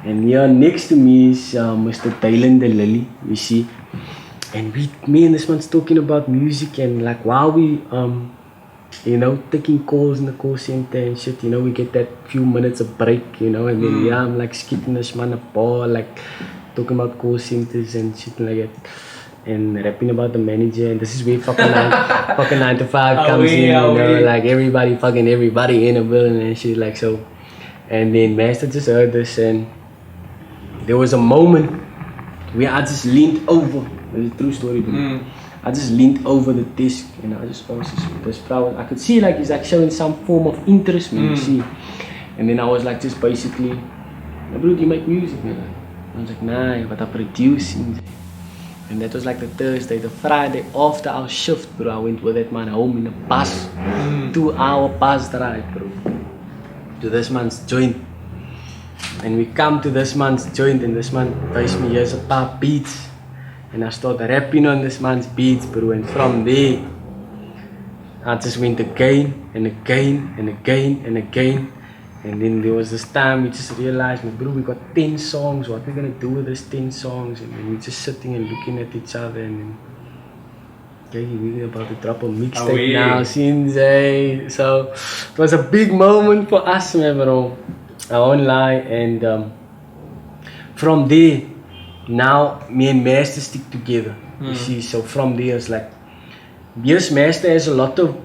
[SPEAKER 2] and here next to me is Mr. Dylan the Lily, you see. And me and this man's talking about music, and like while we you know, taking calls in the call center and shit, you know, we get that few minutes of break, you know, and then yeah, I'm like skipping this man a ball, like talking about call centers and shit like that, and rapping about the manager, and this is where fucking 9 to 5 comes in, you know, like fucking everybody in the building and shit, like so. And then Master just heard this, and there was a moment where I just leaned over, it's a true story, I just leaned over the desk, and I just this flower, I could see like he's like showing some form of interest, man, you see. And then I was like, just basically, bro, do you make music, man? I was like, nah, but I'm producing. And that was like the Thursday. The Friday after our shift, bro, I went with that man home in a bus. 2-hour bus ride, bro, to this man's joint. And we come to this man's joint, and this man pays me, here's a paar beats. And I started rapping on this man's beats, bro. And from there, I just went again and again and again and again. And then there was this time we just realized, bro, we got 10 songs, what are we gonna do with these 10 songs? And then we're just sitting and looking at each other, and then Okay, we're about to drop a
[SPEAKER 1] Oh,
[SPEAKER 2] mixtape
[SPEAKER 1] yeah.
[SPEAKER 2] now, since so it was a big moment for us, man, bro. I won't lie, and from there, now me and Master stick together. You see, so from there it's like, yes, Master has a lot of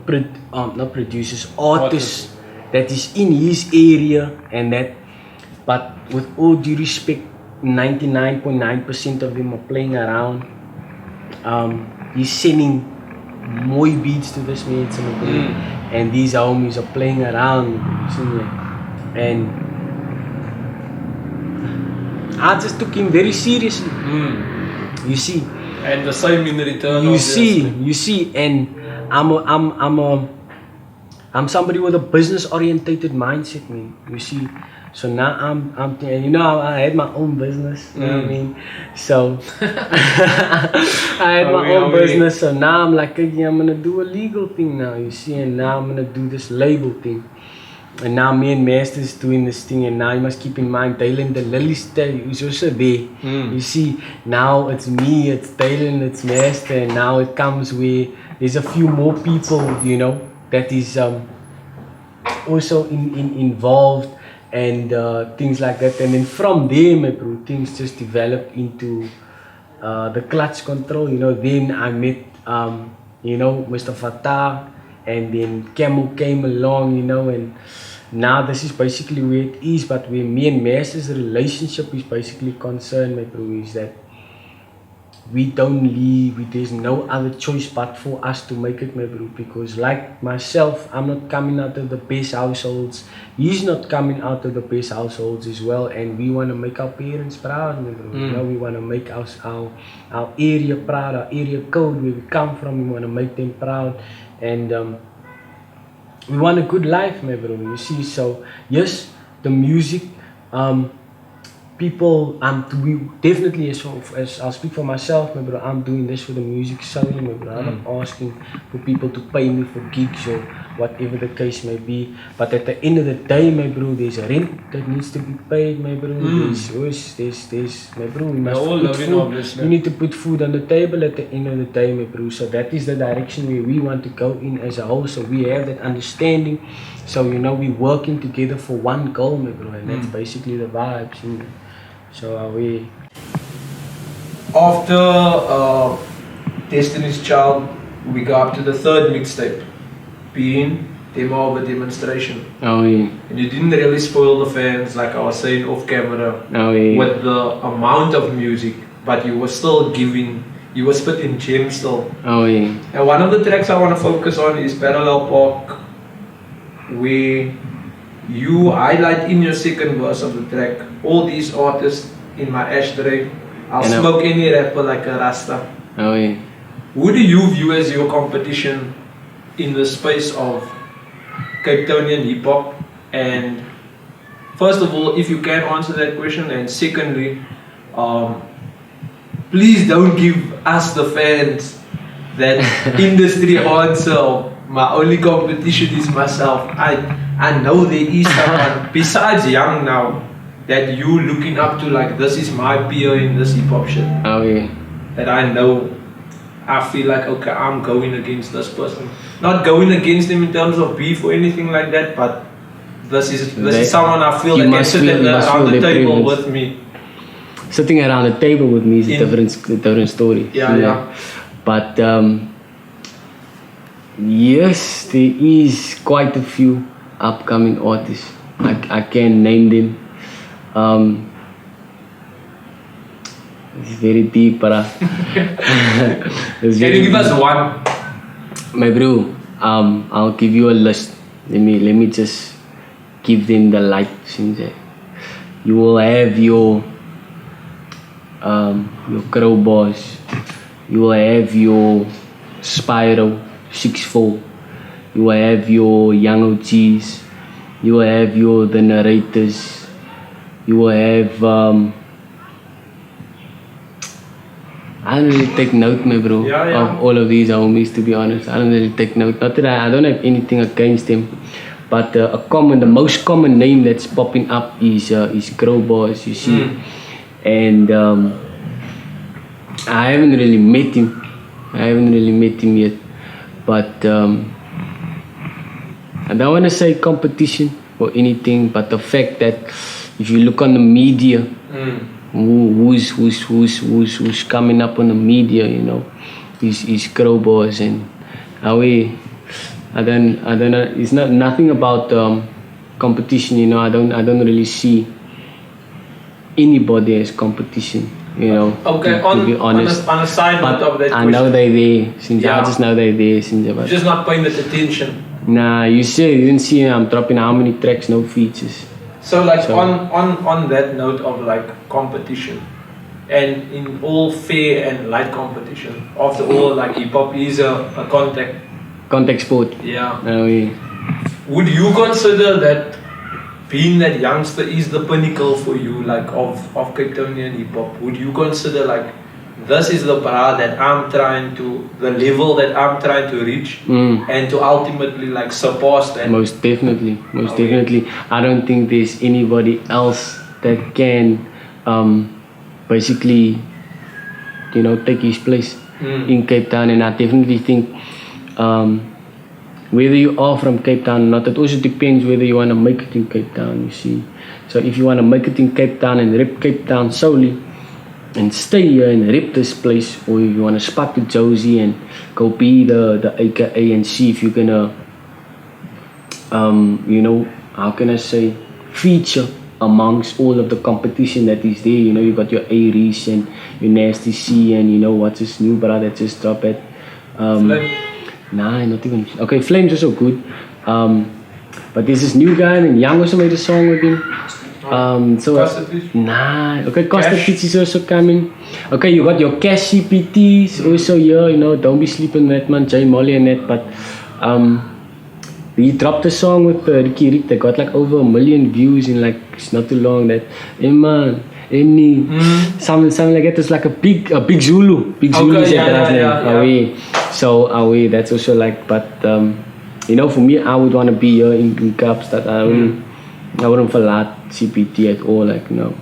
[SPEAKER 2] not producers, artists that is in his area, and that, but with all due respect, 99.9% of them are playing around. He's sending more beats to this man, and these homies are playing around, you see me? And I just took him very seriously. You see,
[SPEAKER 1] And the same in return.
[SPEAKER 2] you see, and I'm somebody with a business orientated mindset, man. You see, so now I'm you know, I had my own business, you know what I mean? So I had my own business, so now I'm like, okay, I'm gonna do a legal thing now, you see, and now I'm gonna do this label thing. And now me and Master's doing this thing, and now you must keep in mind Dylan the Lily's is also there. You see, now it's me, it's Dylan, it's Master, and now it comes where there's a few more people, you know, that is also involved, and things like that. And then from there, my bro, things just developed into the Klutch control. You know, then I met you know, Mr. Fatah, and then Camel came along, you know, and now this is basically where it is. But where me and Master's relationship is basically concerned, my bro, is that we don't leave, there's no other choice but for us to make it, my bro, because like myself, I'm not coming out of the best households, he's not coming out of the best households as well, and we want to make our parents proud, my bro. You know, we want to make our area proud, our area code, where we come from, we want to make them proud, and we want a good life, my bro, you see. So yes, the music, people, we definitely, as I'll speak for myself, my bro, I'm doing this for the music solely, my bro. I'm not asking for people to pay me for gigs or whatever the case may be. But at the end of the day, my bro, there's a rent that needs to be paid, my bro. There's, my bro, we must put food. You need to put food on the table at the end of the day, my bro. So that is the direction where we want to go in as a whole. So we have that understanding. So, you know, we're working together for one goal, my bro, and that's basically the vibes, you know. So are we.
[SPEAKER 1] After Destiny's Child, we go up to the third mixtape, being Demo of a Demonstration.
[SPEAKER 2] Oh yeah.
[SPEAKER 1] And you didn't really spoil the fans, like I was saying off camera,
[SPEAKER 2] Oh yeah.
[SPEAKER 1] with the amount of music, but you were still giving, you were spitting gems still.
[SPEAKER 2] Oh yeah.
[SPEAKER 1] And one of the tracks I want to focus on is Parallel Park, where you highlight in your second verse of the track all these artists in my ashtray. I'll smoke any rapper like a Rasta.
[SPEAKER 2] Oh yeah.
[SPEAKER 1] Who do you view as your competition in the space of Cape Townian hip hop? And first of all, if you can answer that question, and secondly, please don't give us the fans that industry answer. My only competition is myself. I know there is someone besides Young now that you looking up to, like, this is my peer in this hip hop shit.
[SPEAKER 2] Oh yeah. That
[SPEAKER 1] I know. I feel like, okay, I'm going against this person. Not going against him in terms of beef or anything like that, but this is someone I feel that can sit around the table with me.
[SPEAKER 2] Sitting around the table with me is a different story.
[SPEAKER 1] Yeah.
[SPEAKER 2] But yes, there is quite a few upcoming artists. I can name them. It's very deep, but
[SPEAKER 1] can you give us one?
[SPEAKER 2] My bro, I'll give you a list. Let me just give them the light. You will have your Crowbars. You will have your Spyro 6-4. You will have your Young OGs. You will have your The Narrators. You will have I don't really take note, my bro, of all of these homies, to be honest. I don't really take note. Not that I don't have anything against them, but the most common name that's popping up is Crowbars, you see. And I haven't really met him, I haven't really met him yet. But I don't want to say competition or anything, but the fact that if you look on the media, who's coming up on the media, you know, is crowbars and I don't know. It's not nothing about competition, you know. I don't really see anybody as competition, you know.
[SPEAKER 1] Okay,
[SPEAKER 2] to be honest.
[SPEAKER 1] On a side note of that
[SPEAKER 2] I
[SPEAKER 1] question.
[SPEAKER 2] know they're there. Since I just know they're there. Since
[SPEAKER 1] You're just not paying that attention.
[SPEAKER 2] Nah, you didn't see I'm dropping how many tracks, no features.
[SPEAKER 1] So like on that note of like competition, and in all fair and light competition, after all, like hip hop is a
[SPEAKER 2] contact sport.
[SPEAKER 1] Yeah.
[SPEAKER 2] Yeah.
[SPEAKER 1] Would you consider that being that youngster is the pinnacle for you, like of Cape Townian hip hop? Would you consider like this is the bar that I'm trying to, the level that I'm trying to reach, and to ultimately like surpass that?
[SPEAKER 2] Most definitely. I don't think there's anybody else that can basically, you know, take his place in Cape Town. And I definitely think whether you are from Cape Town or not, it also depends whether you want to make it in Cape Town, you see. So if you want to make it in Cape Town and rep Cape Town solely and stay here and rep this place, or if you want to spot with Josie and go be the AKA and see if you're gonna you know, how can I say, feature amongst all of the competition that is there. You know, you got your A-Reese and your Nasty C, and you know what's his new brother that just dropped it. Nah, not even. Okay, Flame's also good. But there's this new guy and Young also made a song with him. Okay, Costa Pitch is also coming. Okay, you got your Cash CPTs also here, you know, don't be sleeping that man, J Molly and that. But he dropped a song with Ricky Rick that got like over 1 million views in like, it's not too long, that something like that. It's like a big Zulu. Zulu is name. So that's also like, but you know, for me, I would want to be here in Kaapstad. I wouldn't verlaat CPT at all, like, no.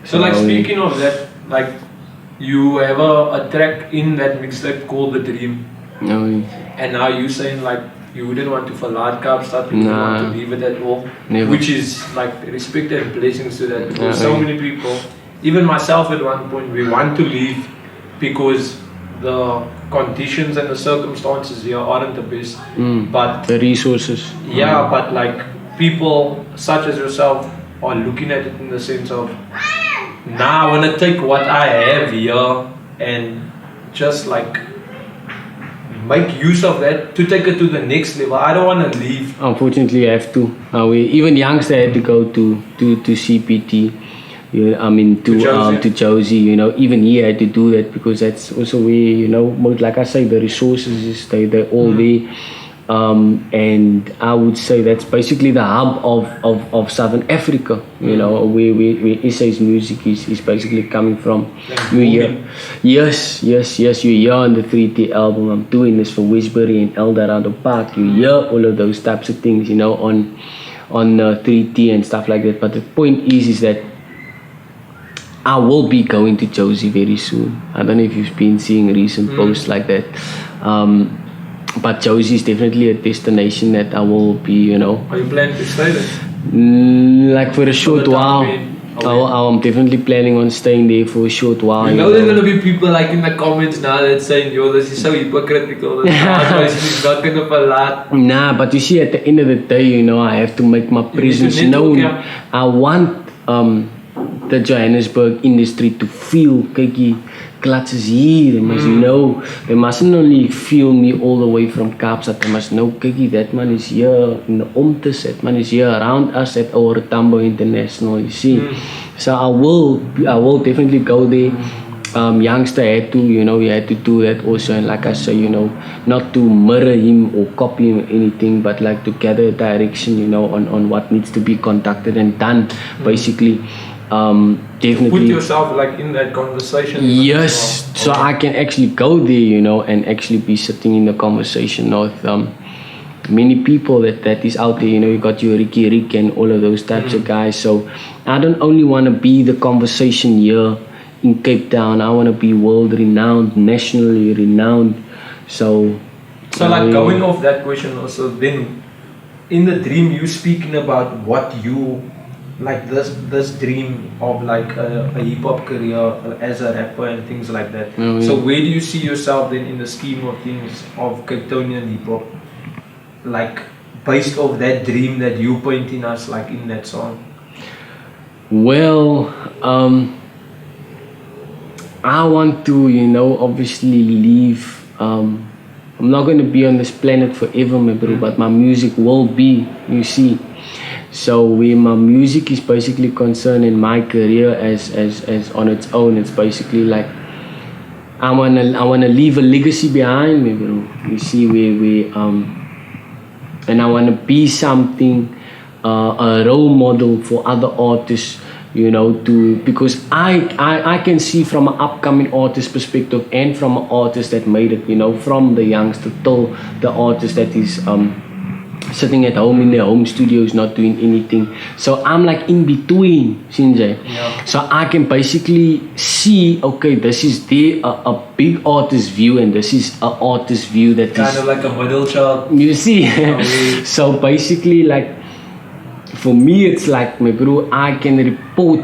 [SPEAKER 1] So like, speaking of that, like, you have a track in that mixtape called The Dream. And now you saying like you wouldn't want to verlaat Kaapstad, you wouldn't want to leave it at all.
[SPEAKER 2] Never.
[SPEAKER 1] Which is like respect and blessings to that, because so many people, even myself at one point, we want to leave because the conditions and the circumstances here aren't the best. But
[SPEAKER 2] the resources.
[SPEAKER 1] But like people such as yourself are looking at it in the sense of, I want to take what I have here and just like make use of that to take it to the next level. I don't want to leave.
[SPEAKER 2] Unfortunately, I have to. Even youngster had to go to CPT. I mean to Josie. You know, even he had to do that because that's also where, you know, like I say, the resources is they're all there. And I would say that's basically the hub of Southern Africa, you know, where Isai's music is basically coming from. Yes, you're here on the 3T album. I'm doing this for Westbury and Eldorado Park. You hear all of those types of things, you know, on 3T and stuff like that. But the point is that I will be going to Josie very soon. I don't know if you've been seeing recent posts like that. But Josie is definitely a destination that I will be, you know.
[SPEAKER 1] Are you planning to stay there?
[SPEAKER 2] Like for a short while. I'm definitely planning on staying there for a short while.
[SPEAKER 1] You know, there's going to be people like in the comments now that saying, yo, this is so hypocritical. This is not going to verlaat.
[SPEAKER 2] Nah, but you see, at the end of the day, you know, I have to make my presence known. I want the Johannesburg industry to feel, Kiki, Klutch is here. They must know. They mustn't only feel me all the way from Kaapstad. They must know, Kiki, that man is here in the Omtes. That man is here around us at our Tambo International. You see, so I will definitely go there. Youngster had to, you know, he had to do that also. And like I say, you know, not to mirror him or copy him or anything, but like to gather a direction, you know, on what needs to be conducted and done, basically. Definitely
[SPEAKER 1] put yourself like in that conversation.
[SPEAKER 2] Yes, so I can actually go there, you know, and actually be sitting in the conversation with many people that is out there. You know, you got your Ricky Rick and all of those types of guys. So I don't only want to be the conversation here in Cape Town. I want to be world renowned, nationally renowned. So
[SPEAKER 1] like going off that question also, then in the dream you speaking about what you like this dream of like a hip hop career as a rapper and things like that. So where do you see yourself then in the scheme of things of Cape Townian hip hop, like based off that dream that you pointing us like in that song?
[SPEAKER 2] Well, I want to, obviously leave. I'm not going to be on this planet forever, my bro, but my music will be, you see. So where my music is basically concerned in my career as on its own, it's basically like I wanna leave a legacy behind me, bro. You see, and I wanna be something, a role model for other artists, because I can see from an upcoming artist perspective and from an artist that made it, from the youngster till the artist that is sitting at home in their home studios not doing anything. So I'm like in between, Sinjay.
[SPEAKER 1] Yeah.
[SPEAKER 2] So I can basically see, okay, this is a big artist view and this is an artist view that
[SPEAKER 1] kind of like a middle child.
[SPEAKER 2] You see? So basically, like, for me it's like, my bro, I can report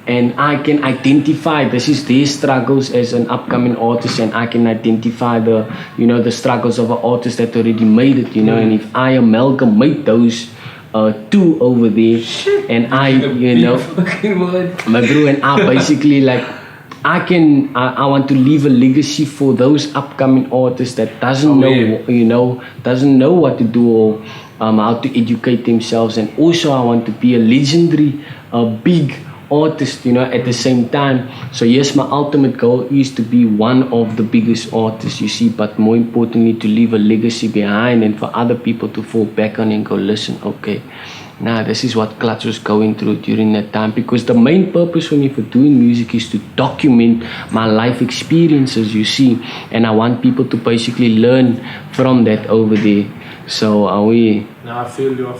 [SPEAKER 2] and I can identify this is their struggles as an upcoming artist, and I can identify the struggles of an artist that already made it, and if I amalgamate those two over there, and I my bro, and I basically like I want to leave a legacy for those upcoming artists that doesn't know what to do or how to educate themselves, and also I want to be a legendary, big artist, at the same time. So yes, my ultimate goal is to be one of the biggest artists, you see, but more importantly to leave a legacy behind and for other people to fall back on and go, listen, okay, now this is what Klutch was going through during that time, because the main purpose for me for doing music is to document my life experiences, you see, and I want people to basically learn from that over there. So are we...
[SPEAKER 1] No, I feel you.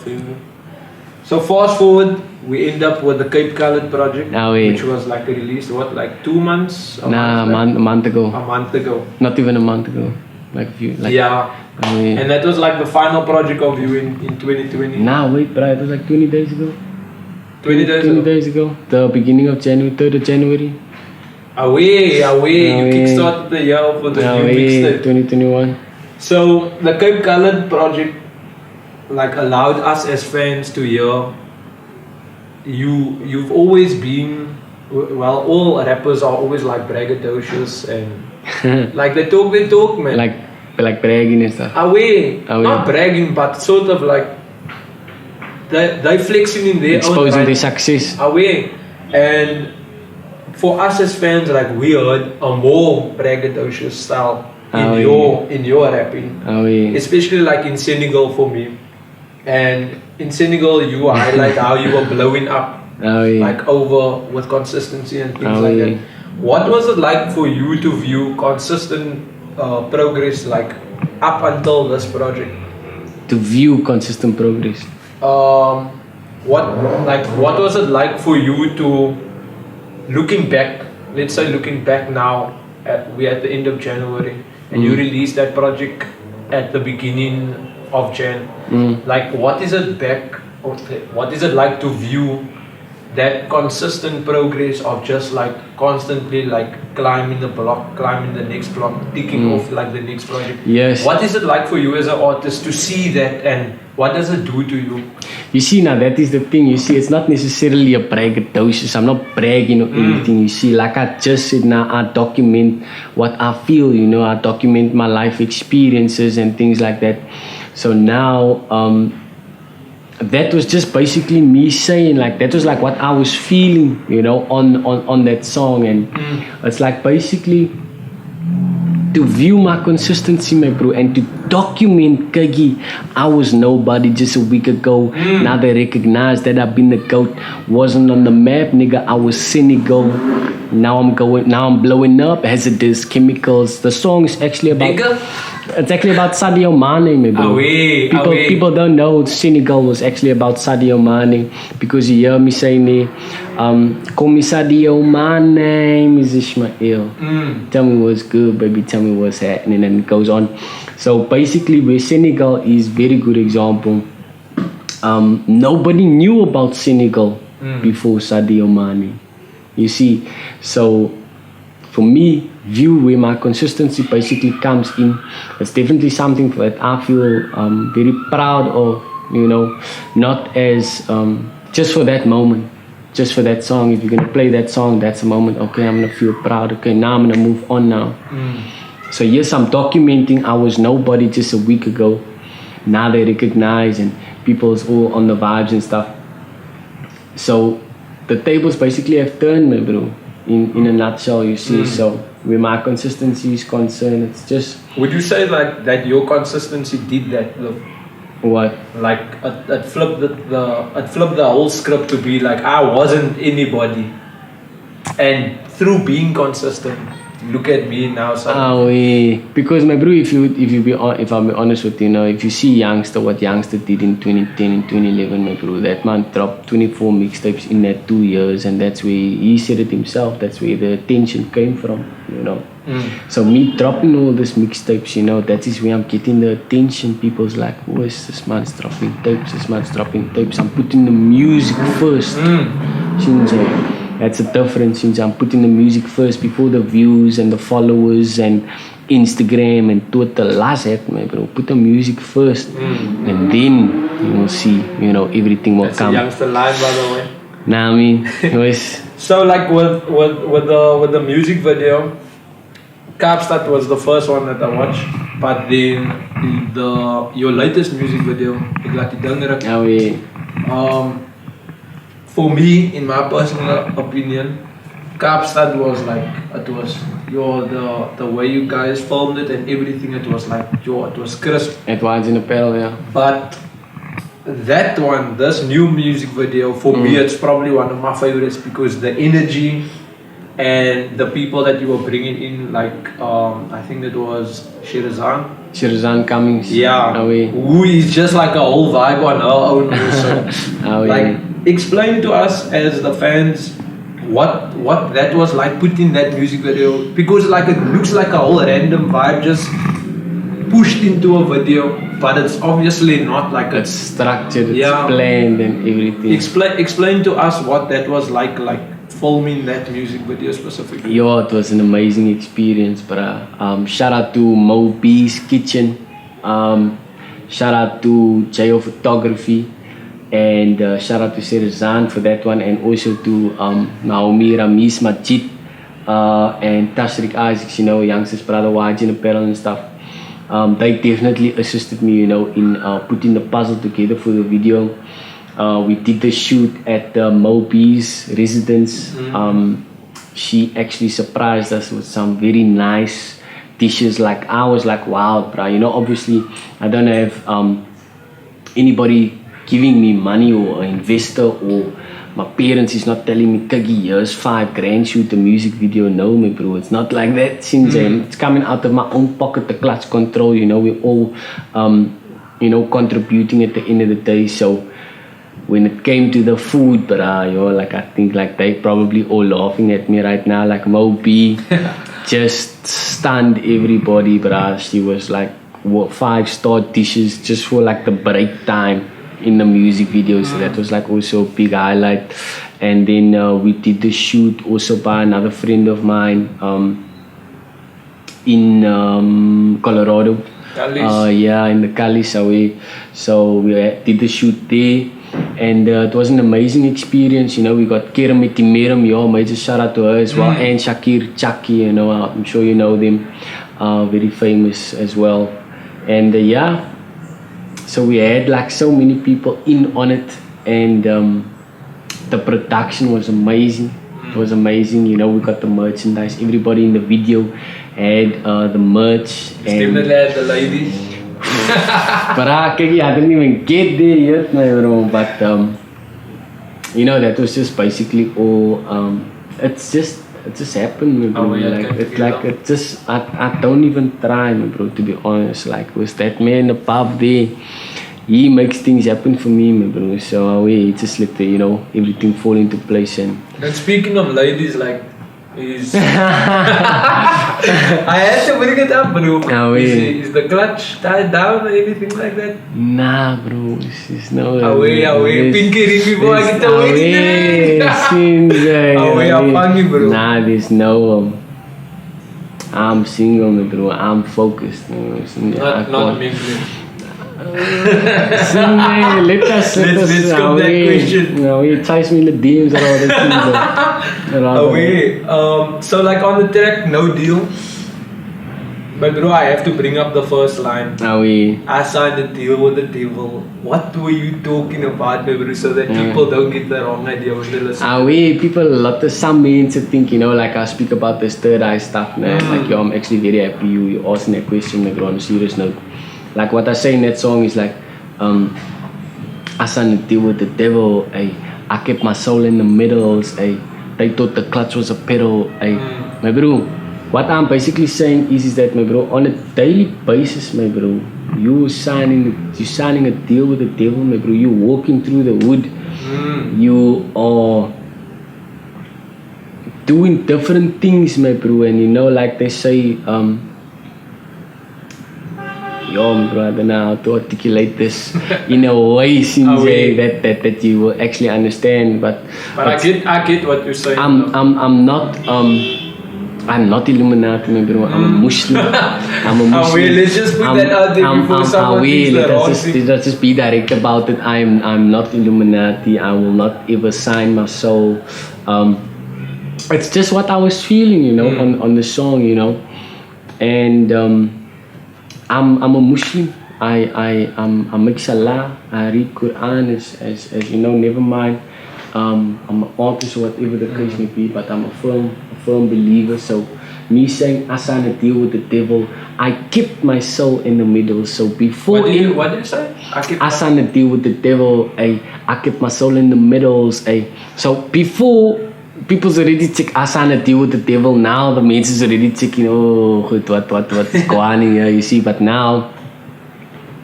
[SPEAKER 1] So fast forward, we end up with the Cape Colored project, which was like released, like 2 months?
[SPEAKER 2] A month ago.
[SPEAKER 1] A month ago.
[SPEAKER 2] Not even a month ago.
[SPEAKER 1] Yeah. And that was like the final project of you in 2020?
[SPEAKER 2] Nah, wait, bro, it was like 20 days ago.
[SPEAKER 1] 20 days ago?
[SPEAKER 2] The beginning of January, 3rd of January.
[SPEAKER 1] Away. You kickstarted the year for the new mixtape.
[SPEAKER 2] 2021.
[SPEAKER 1] So the Cape Colored project like allowed us as fans to hear you've always been, well, all rappers are always like braggadocious and like they talk, man.
[SPEAKER 2] Like bragging and stuff.
[SPEAKER 1] Away. Not bragging, but sort of like they flexing in their
[SPEAKER 2] exposing
[SPEAKER 1] own
[SPEAKER 2] their success.
[SPEAKER 1] Away. And for us as fans, like we heard a more braggadocious style in your rapping. Especially like in Senegal for me. And in Senegal, you highlight how you were blowing up, like over with consistency and things like that. What was it like for you to view consistent progress, like up until this project?
[SPEAKER 2] To view consistent progress.
[SPEAKER 1] What was it like for you to, looking back? Let's say looking back now, we're at the end of January, and you released that project at the beginning of Jan. Like, what is it like to view that consistent progress of just like constantly like climbing the next block, ticking off like the next project?
[SPEAKER 2] Yes.
[SPEAKER 1] What is it like for you as an artist to see that, and what does it do to you?
[SPEAKER 2] You see, now that is the thing. You see, it's not necessarily a braggadocious. I'm not bragging or anything. You see, like I just said, now I document what I feel. I document my life experiences and things like that. So now, that was just basically me saying, like, that was like what I was feeling, on that song. And it's like basically to view my consistency, my bro, and to document, Kagi, I was nobody just a week ago. Now they recognize that I've been the GOAT. Wasn't on the map, nigga, I was Senegal. Now I'm blowing up, hazardous chemicals. The song is actually about... It's actually about Sadio Mane, my bro. People don't know Senegal was actually about Sadio Mane because you hear me saying, call me Sadio, my name is Ishmael. Tell me what's good, baby. Tell me what's happening, and it goes on. So basically, where Senegal is very good example. Nobody knew about Senegal before Sadio Mane. You see, so for me, view where my consistency basically comes in. It's definitely something that I feel very proud of, you know, not as just for that moment, just for that song. If you're going to play that song, that's a moment, okay, I'm going to feel proud, okay, now I'm going to move on now. So yes, I'm documenting, I was nobody just a week ago. Now they recognize and people's all on the vibes and stuff. So the tables basically have turned, my bro, in a nutshell, you see. So where my consistency is concerned, it's just...
[SPEAKER 1] Would you say like that your consistency did that? Look,
[SPEAKER 2] what?
[SPEAKER 1] Like it flipped the whole script to be like I wasn't anybody, and through being consistent, look at me now.
[SPEAKER 2] Because my bro, if I'm honest with you, now, if you see what youngster did in 2010 and 2011, my bro, that man dropped 24 mixtapes in that 2 years, and that's where he said it himself. That's where the attention came from, you know. So me dropping all these mixtapes, you know, that is where I'm getting the attention. People's like, oh, this man's dropping tapes. This man's dropping tapes. I'm putting the music first. That's a difference, since I'm putting the music first before the views and the followers and Instagram and Twitter. Last hat, my bro. Put the music first, and then you will see, you know, everything will come.
[SPEAKER 1] That's a youngster line, by the way.
[SPEAKER 2] Nah, I mean, it was...
[SPEAKER 1] So like with the music video, Kaapstad was the first one that I watched, but then your latest music video, for me, in my personal opinion, Kaapstad was like, the way you guys filmed it and everything, it was like, it was crisp.
[SPEAKER 2] It was in a pale, yeah.
[SPEAKER 1] But that one, this new music video, for me, it's probably one of my favorites because the energy and the people that you were bringing in, like, I think it was Shirazan
[SPEAKER 2] Cummings.
[SPEAKER 1] Yeah. Who is just like a whole vibe on her own also. Like, explain to us as the fans what that was like, putting that music video, because like it looks like a whole random vibe just pushed into a video, but it's obviously not like
[SPEAKER 2] it's structured, it's planned and everything.
[SPEAKER 1] Explain to us what that was like filming that music video specifically.
[SPEAKER 2] Yo, it was an amazing experience, bruh. Shout out to Mo B's Kitchen. Shout out to J.O. Photography. And shout out to Shirazan for that one. And also to Naomi Ramis Majid and Tashrik Isaacs, you know, youngsters, brother, Wajin Apparel and stuff. They definitely assisted me, you know, in putting the puzzle together for the video. We did the shoot at Mo B's residence. She actually surprised us with some very nice dishes. Like, I was like, wow, bro. You know, obviously, I don't have anybody giving me money or an investor, or my parents is not telling me, Kagi, here's $5,000, shoot a music video. No, my bro, it's not like that. Since it's coming out of my own pocket, the Klutch control, you know, we're all, you know, contributing at the end of the day. So when it came to the food, but like, I think like they probably all laughing at me right now, like Mo B just stunned everybody, but she was like, what, 5-star dishes just for like the break time in the music video. So that was like also a big highlight. And then we did the shoot also by another friend of mine in Colorado. Yeah, in the Cali away. So we did the shoot there, and it was an amazing experience. You know, we got Kermit Timerum, yo, major shout out to her as well, and Shakir Chucky, you know, I'm sure you know them, very famous as well. And yeah, so we had like so many people in on it, and the production was amazing. It was amazing, you know. We got the merchandise. Everybody in the video had the merch.
[SPEAKER 1] Definitely had the ladies.
[SPEAKER 2] But I didn't even get there yet, bro. But you know, that was just basically all. It's just it just happened, bro. It just, I don't even try, bro, to be honest. Like, with that man above there, he makes things happen for me, bro. So we just let the, everything fall into place. And
[SPEAKER 1] speaking of ladies, like, is I had to bring it up, bro. Is the clutch tied down or anything like that?
[SPEAKER 2] Nah, bro. It's no.
[SPEAKER 1] Away. Pinky ring before I get the wedding. I'm funny, bro.
[SPEAKER 2] Nah, there's no. I'm single, bro. I'm focused.
[SPEAKER 1] Not mingling.
[SPEAKER 2] Let's
[SPEAKER 1] scope that question.
[SPEAKER 2] You chase me in the DMs and all that things.
[SPEAKER 1] So like on the track, No Deal. But bro, I have to bring up the first line. I signed a deal with the devil. What were you talking about, bro? So that people don't get the wrong idea when they listen.
[SPEAKER 2] People, some men think, like I speak about this third eye stuff, man. Like, I'm actually very happy you asking that question, bro, on a serious note. Like what I say in that song is like, I signed a deal with the devil, I kept my soul in the middles, they thought the clutch was a pedal, my bro. What I'm basically saying is that, my bro, on a daily basis, my bro, you're signing a deal with the devil, my bro. You're walking through the wood, you are doing different things, my bro, and like they say, bro, I don't know how to articulate this in a way, Sinjay, that you will actually understand. But
[SPEAKER 1] I get what you're saying.
[SPEAKER 2] I'm not Illuminati, my bro. I'm a Muslim. I'm a Muslim.
[SPEAKER 1] Let's just put that out there before someone thinks that.
[SPEAKER 2] Let's just be direct about it. I'm not Illuminati. I will not ever sign my soul. It's just what I was feeling, on the song, and. I'm a Muslim. I make salah. I read Quran as never mind. I'm an artist or whatever the case may be, but I'm a firm believer. So me saying I signed a deal with the devil, I kept my soul in the middle. So before
[SPEAKER 1] what did you say?
[SPEAKER 2] I signed a deal with the devil. I kept my soul in the middles. So before people's already check, I signed a deal with the devil. Now the men's already checking, what's going on here, you see. But now,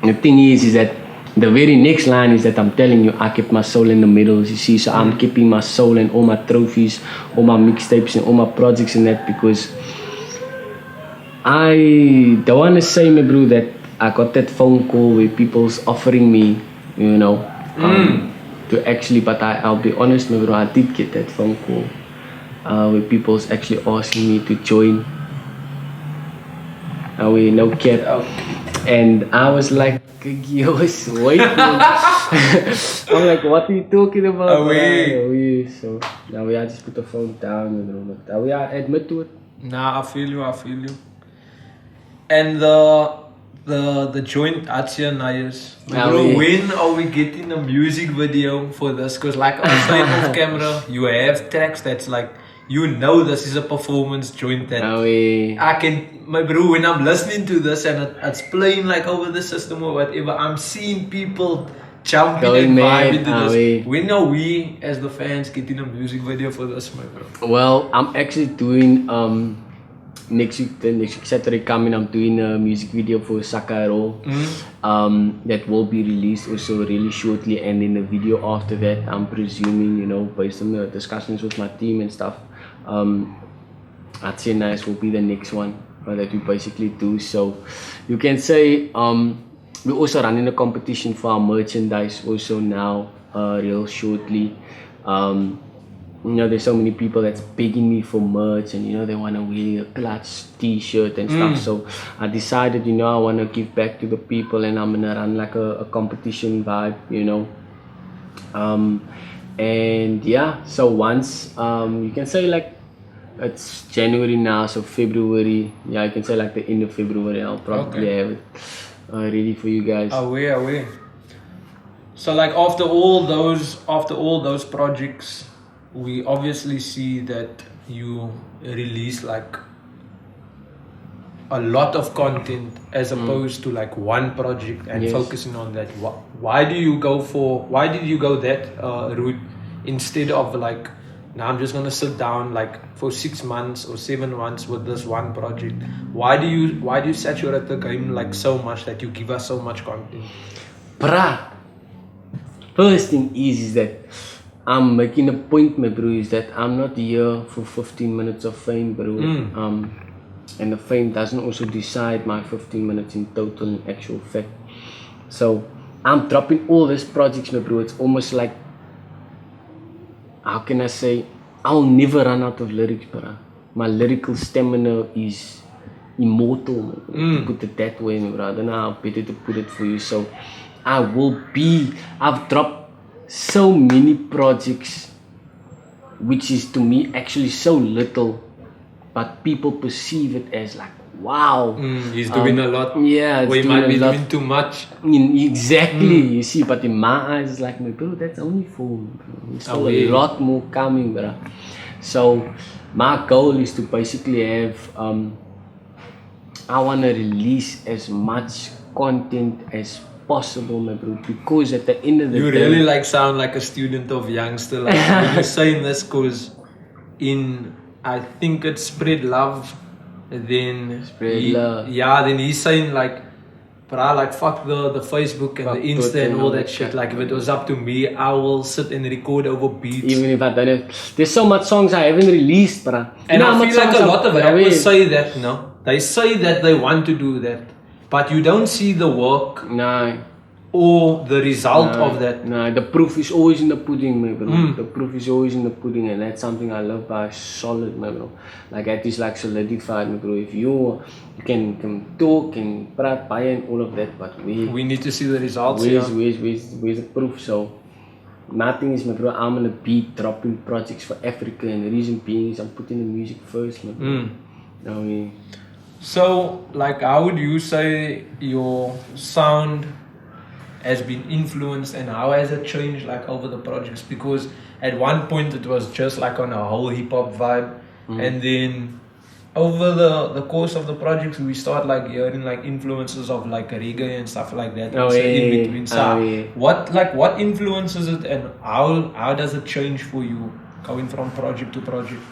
[SPEAKER 2] the thing is that the very next line is that I'm telling you, I kept my soul in the middle, you see. So I'm keeping my soul and all my trophies, all my mixtapes and all my projects and that, because I don't want to say, my bro, that I got that phone call where people's offering me, to actually, but I'll be honest, my bro, I did get that phone call where people's actually asking me to join. No cap. And I was like, yo, wait. I'm like, what are you talking about? So now I just put the phone down, but I admit to it.
[SPEAKER 1] Nah, I feel you. And the joint Atia Nayas. When are we getting a music video for this? Because like I was saying off camera, you have tracks that's like, this is a performance joint that I can, my bro, when I'm listening to this and it's playing like over the system or whatever, I'm seeing people jumping and vibing to this. When are we as the fans getting a music video for this, my bro?
[SPEAKER 2] Well, I'm actually doing next week Saturday coming, I'm doing a music video for Sakaro that will be released also really shortly, and in the video after that, I'm presuming, based on the discussions with my team and stuff, I'd say Nice will be the next one that we basically do. So you can say we're also running a competition for our merchandise also now real shortly. There's so many people that's begging me for merch, and they want to wear a Klutch t-shirt and stuff. So I decided, I want to give back to the people, and I'm gonna run like a competition vibe, and yeah. So once you can say like it's January now, so February, yeah, you can say like the end of February, I'll probably have it ready for you guys.
[SPEAKER 1] Away. So like after all those projects, we obviously see that you release like a lot of content as opposed to like one project and focusing on that. Why did you go that route instead of like now I'm just gonna sit down like for 6 months or 7 months with this one project. Why do you saturate the game like so much that you give us so much content?
[SPEAKER 2] Bruh, first thing is that I'm making a point, my bro, is that I'm not here for 15 minutes of fame, bro. And the fame doesn't also decide my 15 minutes in total in actual fact. So I'm dropping all these projects, my bro. It's almost like, how can I say, I'll never run out of lyrics, bruh. My lyrical stamina is immortal, my bro, to put it that way, my bro. I don't know how better to put it for you. So I've dropped so many projects, which is to me actually so little, but people perceive it as like, wow,
[SPEAKER 1] He's doing a lot.
[SPEAKER 2] Yeah,
[SPEAKER 1] or he might be doing too much.
[SPEAKER 2] Exactly, you see, but in my eyes, it's like, my bro, that's only for, there's still a lot more coming, bro. So my goal is to basically have, I want to release as much content as possible, my bro, because at the end of the day,
[SPEAKER 1] you really like sound like a student of youngster, like when you're saying this, because I think it's Spread Love, then then he's saying like, bruh, like fuck the Facebook and the Insta and all that shit. Like if it was up to me, I will sit and record over beats.
[SPEAKER 2] Even if I don't have, there's so much songs I haven't released, bruh.
[SPEAKER 1] And I feel like a lot of rappers say that, no? They say that they want to do that, but you don't see the work.
[SPEAKER 2] No.
[SPEAKER 1] Or the result of that.
[SPEAKER 2] No, the proof is always in the pudding, my bro. The proof is always in the pudding, and that's something I love by solid, my bro. Like that is like solidified, my bro. If you can talk and praat by and all of that, but
[SPEAKER 1] we need to see the results.
[SPEAKER 2] Where's the proof? So nothing is, my bro. I'm gonna be dropping projects for Africa, and the reason being is I'm putting the music first, my bro. I mean,
[SPEAKER 1] so like, how would you say your sound has been influenced, and how has it changed like over the projects? Because at one point it was just like on a whole hip hop vibe, and then over the course of the projects we start like hearing like influences of like reggae and stuff like that. In between. So what influences it, and how does it change for you going from project to project?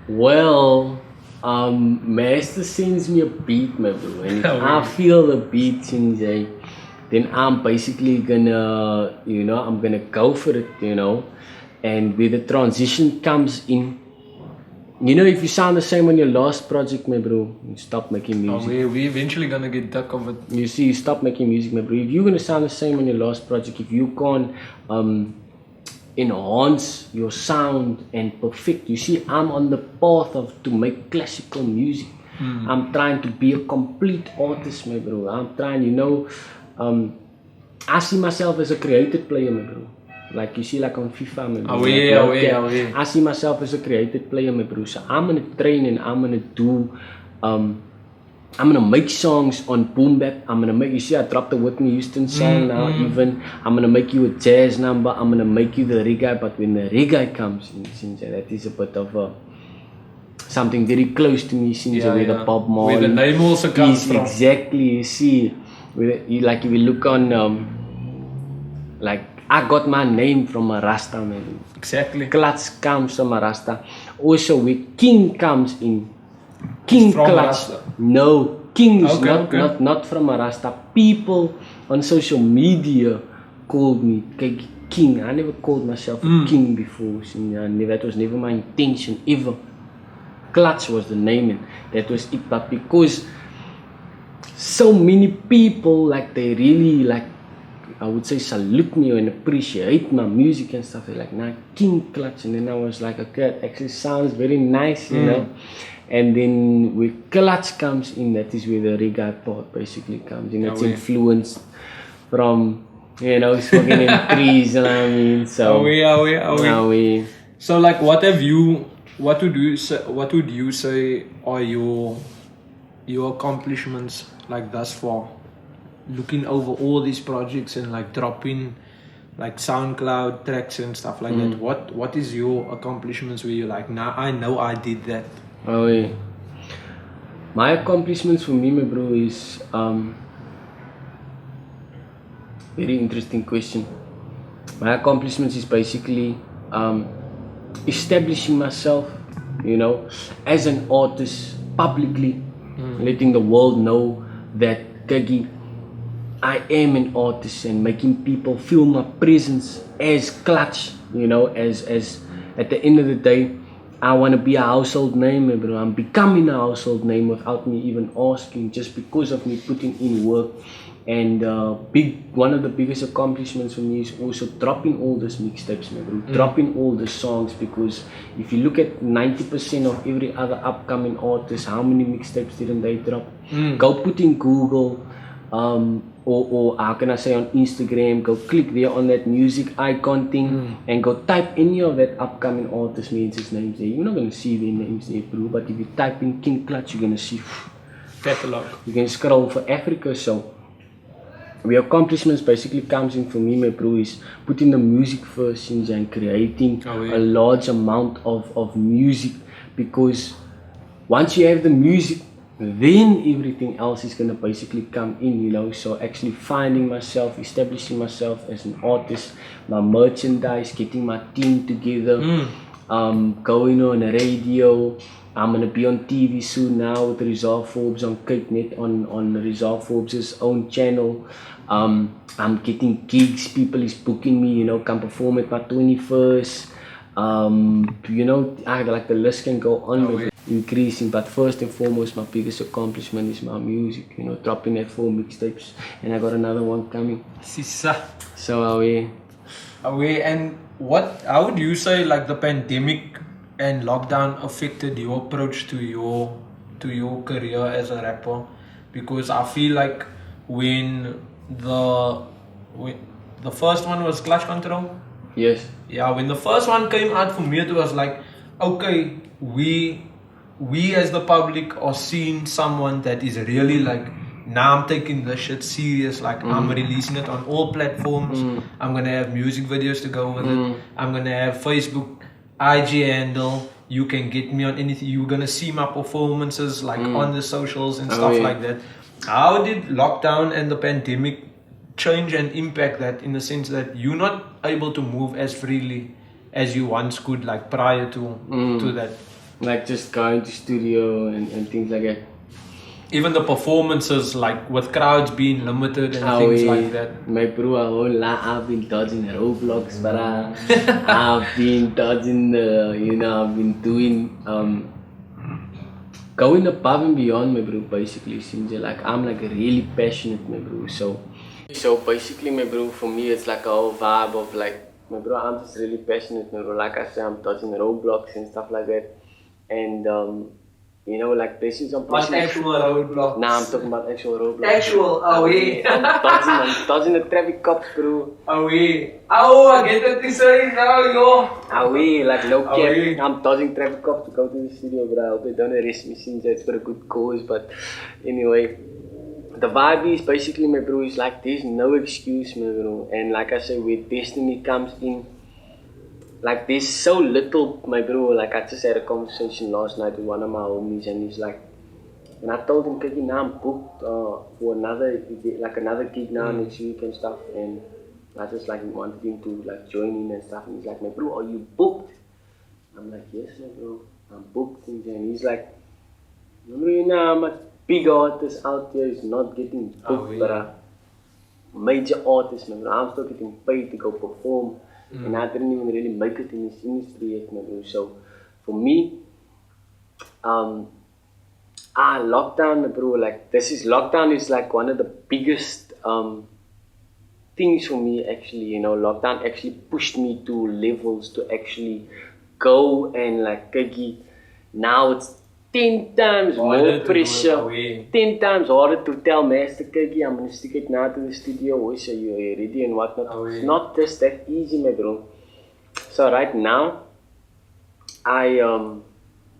[SPEAKER 2] Well, Master sends me a beat, my bro, and if I feel the beat since then I'm basically gonna, I'm gonna go for it, and where the transition comes in, if you sound the same on your last project, my bro, you stop making music.
[SPEAKER 1] We eventually gonna get duck of it.
[SPEAKER 2] You see, you stop making music, my bro. If you're gonna sound the same on your last project, if you can't enhance your sound and perfect, you see, I'm on the path to make classical music. I'm trying to be a complete artist, my bro. I'm trying, I see myself as a creative player, my bro. Like you see, like on FIFA, my bro. I see myself as a creative player, my bro. So I'm gonna train and I'm gonna do, I'm gonna make songs on boom bap. I'm gonna make, you see, I dropped the Whitney Houston song now. Even I'm gonna make you a jazz number. I'm gonna make you the reggae. But when the reggae comes in, since that is a bit of something very close to me, since where the Bob Marley,
[SPEAKER 1] where the name also comes from.
[SPEAKER 2] Exactly, you see. Like if you look on, like I got my name from a Rasta, man.
[SPEAKER 1] Exactly.
[SPEAKER 2] Klutch comes from a Rasta. Also, where King comes in, King Klutch. No, King is not from a Rasta. People on social media called me King. I never called myself a king before. So, that was never my intention ever. Klutch was the name, and that was it. But because so many people, like, they really, like, I would say, salute me and appreciate my music and stuff. They're like, nah, King Klutch. And then I was like, okay, it actually sounds very nice, you know. And then where Klutch comes in, that is where the reggae part basically comes in. It's influenced from, smoking in trees, you know what I mean? So,
[SPEAKER 1] So, like, what would you say are your accomplishments, like, thus far? Looking over all these projects and like dropping like SoundCloud tracks and stuff like that. What is your accomplishments where you're like, nah, I know I did that?
[SPEAKER 2] My accomplishments for me, my bro, is very interesting question. My accomplishments is basically establishing myself, you know, as an artist publicly, letting the world know that Kegi, I am an artist, and making people feel my presence as Klutch, you know, as at the end of the day, I want to be a household name, bro. I'm becoming a household name without me even asking, just because of me putting in work. And one of the biggest accomplishments for me is also dropping all these mixtapes, man, bro. Dropping all the songs, because if you look at 90% of every other upcoming artist, how many mixtapes didn't they drop? Go put in Google, or how can I say, on Instagram, go click there on that music icon thing and go type any of that upcoming artist names' names there. You're not gonna see their names there, bro. But if you type in King Klutch, you're gonna see
[SPEAKER 1] Catalog.
[SPEAKER 2] You can scroll for Africa. So the accomplishments basically comes in for me, my bro, is putting the music first and creating a large amount of music, because once you have the music, then everything else is gonna basically come in, you know. So actually finding myself, establishing myself as an artist, my merchandise, getting my team together, going on the radio. I'm gonna be on TV soon now with Rizal Forbes on Cape Net, on Rizal Forbes' own channel. I'm getting gigs, people is booking me, you know, come perform at my 21st. You know, like the list can go on increasing, but first and foremost, my biggest accomplishment is my music, you know, dropping that 4 mixtapes, and I got another one coming.
[SPEAKER 1] Sisa.
[SPEAKER 2] So away.
[SPEAKER 1] And how would you say like the pandemic and lockdown affected your approach to your career as a rapper? Because I feel like when the first one was Clash Control.
[SPEAKER 2] Yes.
[SPEAKER 1] Yeah, when the first one came out, for me it was like, okay, we as the public are seeing someone that is really like, now I'm taking this shit serious, like I'm releasing it on all platforms. I'm gonna have music videos to go with it. I'm gonna have Facebook, IG handle. You can get me on anything. You're gonna see my performances like on the socials and stuff like that. How did lockdown and the pandemic change and impact that, in the sense that you're not able to move as freely as you once could, like prior to that?
[SPEAKER 2] Like just going to studio and things like that.
[SPEAKER 1] Even the performances, like with crowds being limited and things like that.
[SPEAKER 2] My bro, I've been dodging roadblocks, but I've been dodging I've been doing going above and beyond, my bro, basically. Since like I'm like really passionate, my bro. So basically, my bro, for me it's like a whole vibe of like, my bro, I'm just really passionate, my bro. Like I said, I'm dodging roadblocks and stuff like that. And you know, like this is
[SPEAKER 1] Like actual roadblocks.
[SPEAKER 2] Nah, I'm talking about actual roadblocks.
[SPEAKER 1] Actual,
[SPEAKER 2] I'm dodging the traffic cops, bro.
[SPEAKER 1] I get what you say now, yo.
[SPEAKER 2] Like no cap. I'm dodging traffic cops to go to the studio, bro. I hope they don't arrest me since that's for a good cause. But anyway, the vibe is basically, my bro, is like there's no excuse, my bro. And like I said, where destiny comes in, like there's so little, my bro. Like I just had a conversation last night with one of my homies, and he's like, and I told him, Kiki, now I'm booked for another gig now next week and stuff, and I just like wanted him to like join in and stuff, and he's like, my bro, are you booked? I'm like, yes, my bro, I'm booked, and he's like, you know how much big artists out there is not getting booked, but major artists, man. I'm still getting paid to go perform, and I didn't even really make it in this industry yet, man. So for me, lockdown, bro, like lockdown is like one of the biggest things for me, actually. You know, lockdown actually pushed me to levels to actually go and like, now it's 10 times more pressure, 10 times harder to tell Master Kiki, I'm gonna stick it now to the studio, so you're ready and whatnot. It's not just that easy, my bro. So right now, I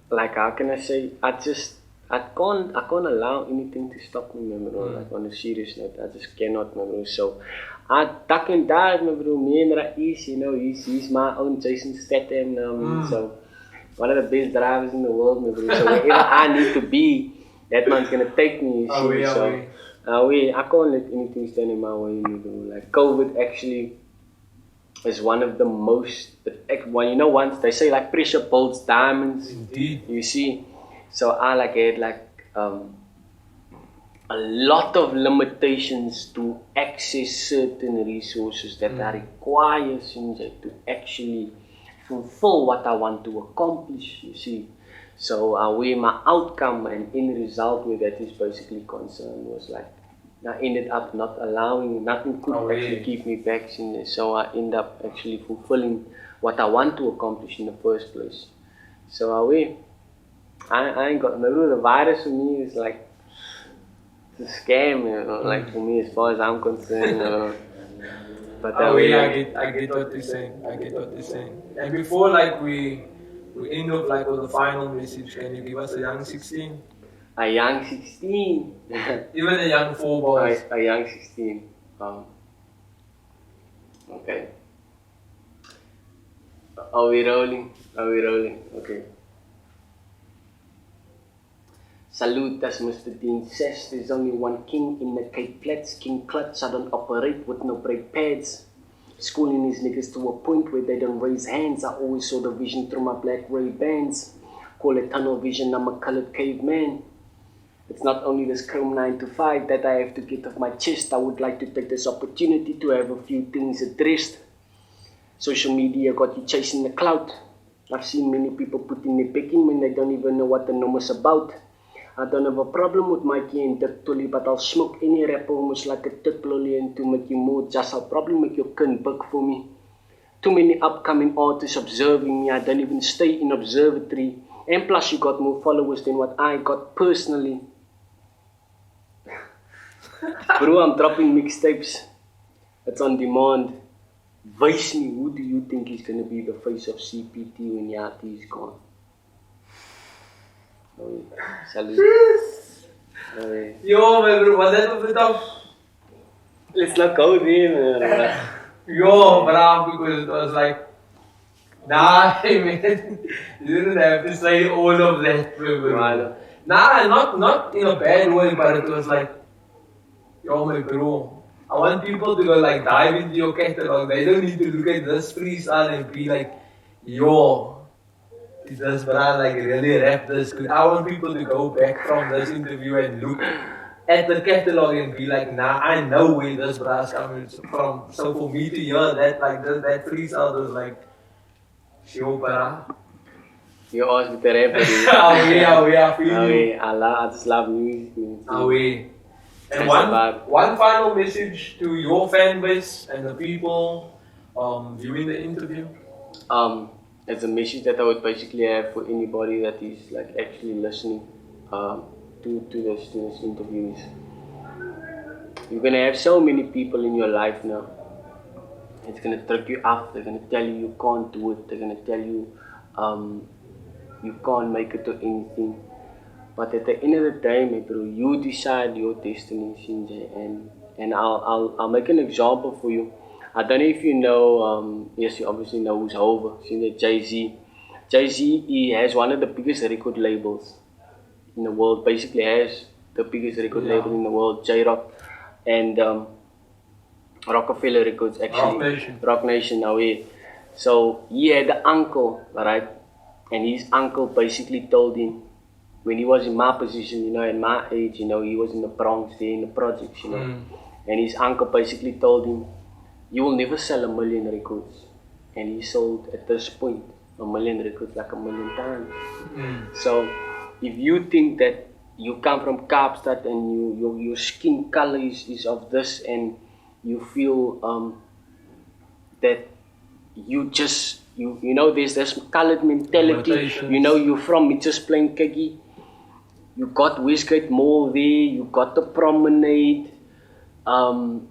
[SPEAKER 2] like, how can I say, I can't allow anything to stop me, my bro. Like on a serious note, I just cannot, my bro. So I duck and dive, my bro. Me and Rais, you know, he's my own Jason Statham, so one of the best drivers in the world, my bro. So wherever I need to be, that man's gonna take me. I can't let anything stand in my way, my bro. Like COVID actually is one of the most, once they say like pressure builds diamonds.
[SPEAKER 1] Indeed.
[SPEAKER 2] You see, so I like had like a lot of limitations to access certain resources that I require to actually fulfill what I want to accomplish, you see. So where my outcome and end result where that is basically concerned was like, I ended up not allowing, nothing could actually keep me back in there. So I end up actually fulfilling what I want to accomplish in the first place. So I ain't got no, the virus for me is like, it's a scam, like for me as far as I'm concerned. But
[SPEAKER 1] I get what you're saying. I get what you're saying. And before like we end up like with the final message, can you give us a young 16?
[SPEAKER 2] A young 16.
[SPEAKER 1] Even a young 4 balls.
[SPEAKER 2] A young 16. Okay. Are we rolling? Okay. Salute us, Mr. Dean says there's only one king in the Cape Flats, King Klutch. I don't operate with no brake pads. Schooling these niggas to a point where they don't raise hands. I always saw the vision through my black Ray-Bans. Call it tunnel vision, I'm a colored caveman. It's not only this chrome 9 to 5 that I have to get off my chest. I would like to take this opportunity to have a few things addressed. Social media got you chasing the clout. I've seen many people put in their picking when they don't even know what the number's about. I don't have a problem with Mikey and Dick Tully, but I'll smoke any rapper almost like a tit lolly and to make you more just. I'll probably make your kin big for me. Too many upcoming artists observing me. I don't even stay in observatory. And plus you got more followers than what I got personally. Bro, I'm dropping mixtapes. It's on demand. Vice me, who do you think is going to be the face of CPT when Yati is gone? Oh, salute. Oh,
[SPEAKER 1] Yo, my bro, was that over the top?
[SPEAKER 2] let's not go there, man.
[SPEAKER 1] Yo, bravo, because it was like, nah, man, you didn't have to say all of that, bro. Nah, not in a bad way, but it was like, yo, my bro, I want people to go like dive into your catalog. They don't need to look at this freestyle and be like, yo, did this brand like really rap this good? I want people to go back from this interview and look at the catalog and be like, nah, I know where this brand's coming from. So for me to hear that, like that freestyle was like, yo, bra.
[SPEAKER 2] You asked me to rap it.
[SPEAKER 1] I feel you.
[SPEAKER 2] I just love music, man.
[SPEAKER 1] And one final message to your fan base and the people viewing the interview.
[SPEAKER 2] It's a message that I would basically have for anybody that is like actually listening to this interviews. You're gonna have so many people in your life now. It's gonna trip you up. They're gonna tell you can't do it. They're gonna tell you you can't make it to anything. But at the end of the day, my bro, you decide your destiny, Shinjay, and I'll make an example for you. I don't know if you know, yes, you obviously know who's over, Shinjay, Jay-Z. Jay-Z, he has one of the biggest record labels in the world, basically has the biggest record label in the world, J-Rock, and Rockefeller Records, actually. Rock Nation, now here. So he had an uncle, right, and his uncle basically told him, when he was in my position, at my age, he was in the Bronx, there in the projects, and his uncle basically told him, you will never sell 1 million records. And he sold, at this point, 1 million records like 1 million times. So, if you think that you come from Kaapstad and your skin color is of this and you feel that you just, there's this colored mentality, you're from Mitchell's Plain Kegi, you got Westgate Mall there, you got the promenade, all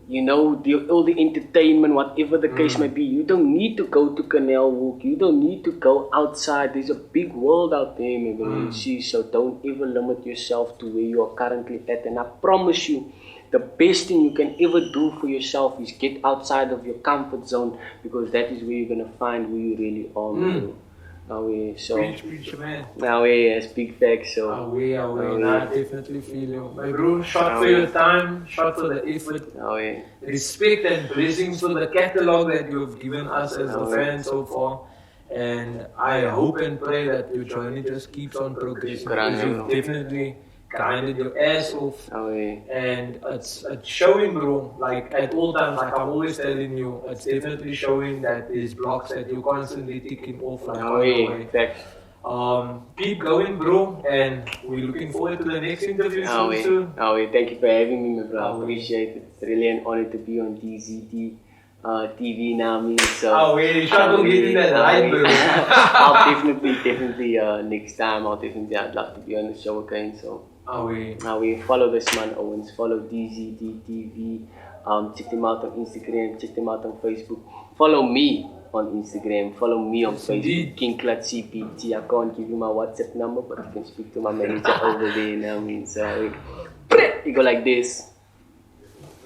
[SPEAKER 2] the entertainment, whatever the case may be. You don't need to go to Canal Walk, you don't need to go outside. There's a big world out there, you see, so don't ever limit yourself to where you are currently at. And I promise you, the best thing you can ever do for yourself is get outside of your comfort zone, because that is where you're going to find who you really are. So
[SPEAKER 1] Preach, man.
[SPEAKER 2] speak facts. So
[SPEAKER 1] I definitely feel you. My bro, shot for your time, shot for the effort. Respect and blessings for the catalog that you have given us as the fans so far. And I hope and pray that your journey just keeps on progressing. Because you've definitely grinded your ass off. And it's showing, bro. Like at all times, like I'm always telling you, it's definitely showing that there's blocks that you're constantly ticking off. Like on the way.
[SPEAKER 2] Facts.
[SPEAKER 1] Keep going, bro, and we're looking forward to the next interview soon.
[SPEAKER 2] Thank you for having me, my bro. I appreciate it. It's really an honor to be on DZDTV now. So,
[SPEAKER 1] try to get in that right, bro.
[SPEAKER 2] I'll definitely next time. I'd love to be on the show again. So, follow this man Owens. Follow DZDTV. Check them out on Instagram. Check them out on Facebook. Follow me on Instagram, follow me on Facebook, indeed. King Klutch CPT. I can't give you my WhatsApp number, but you can speak to my manager over there. So you go like this.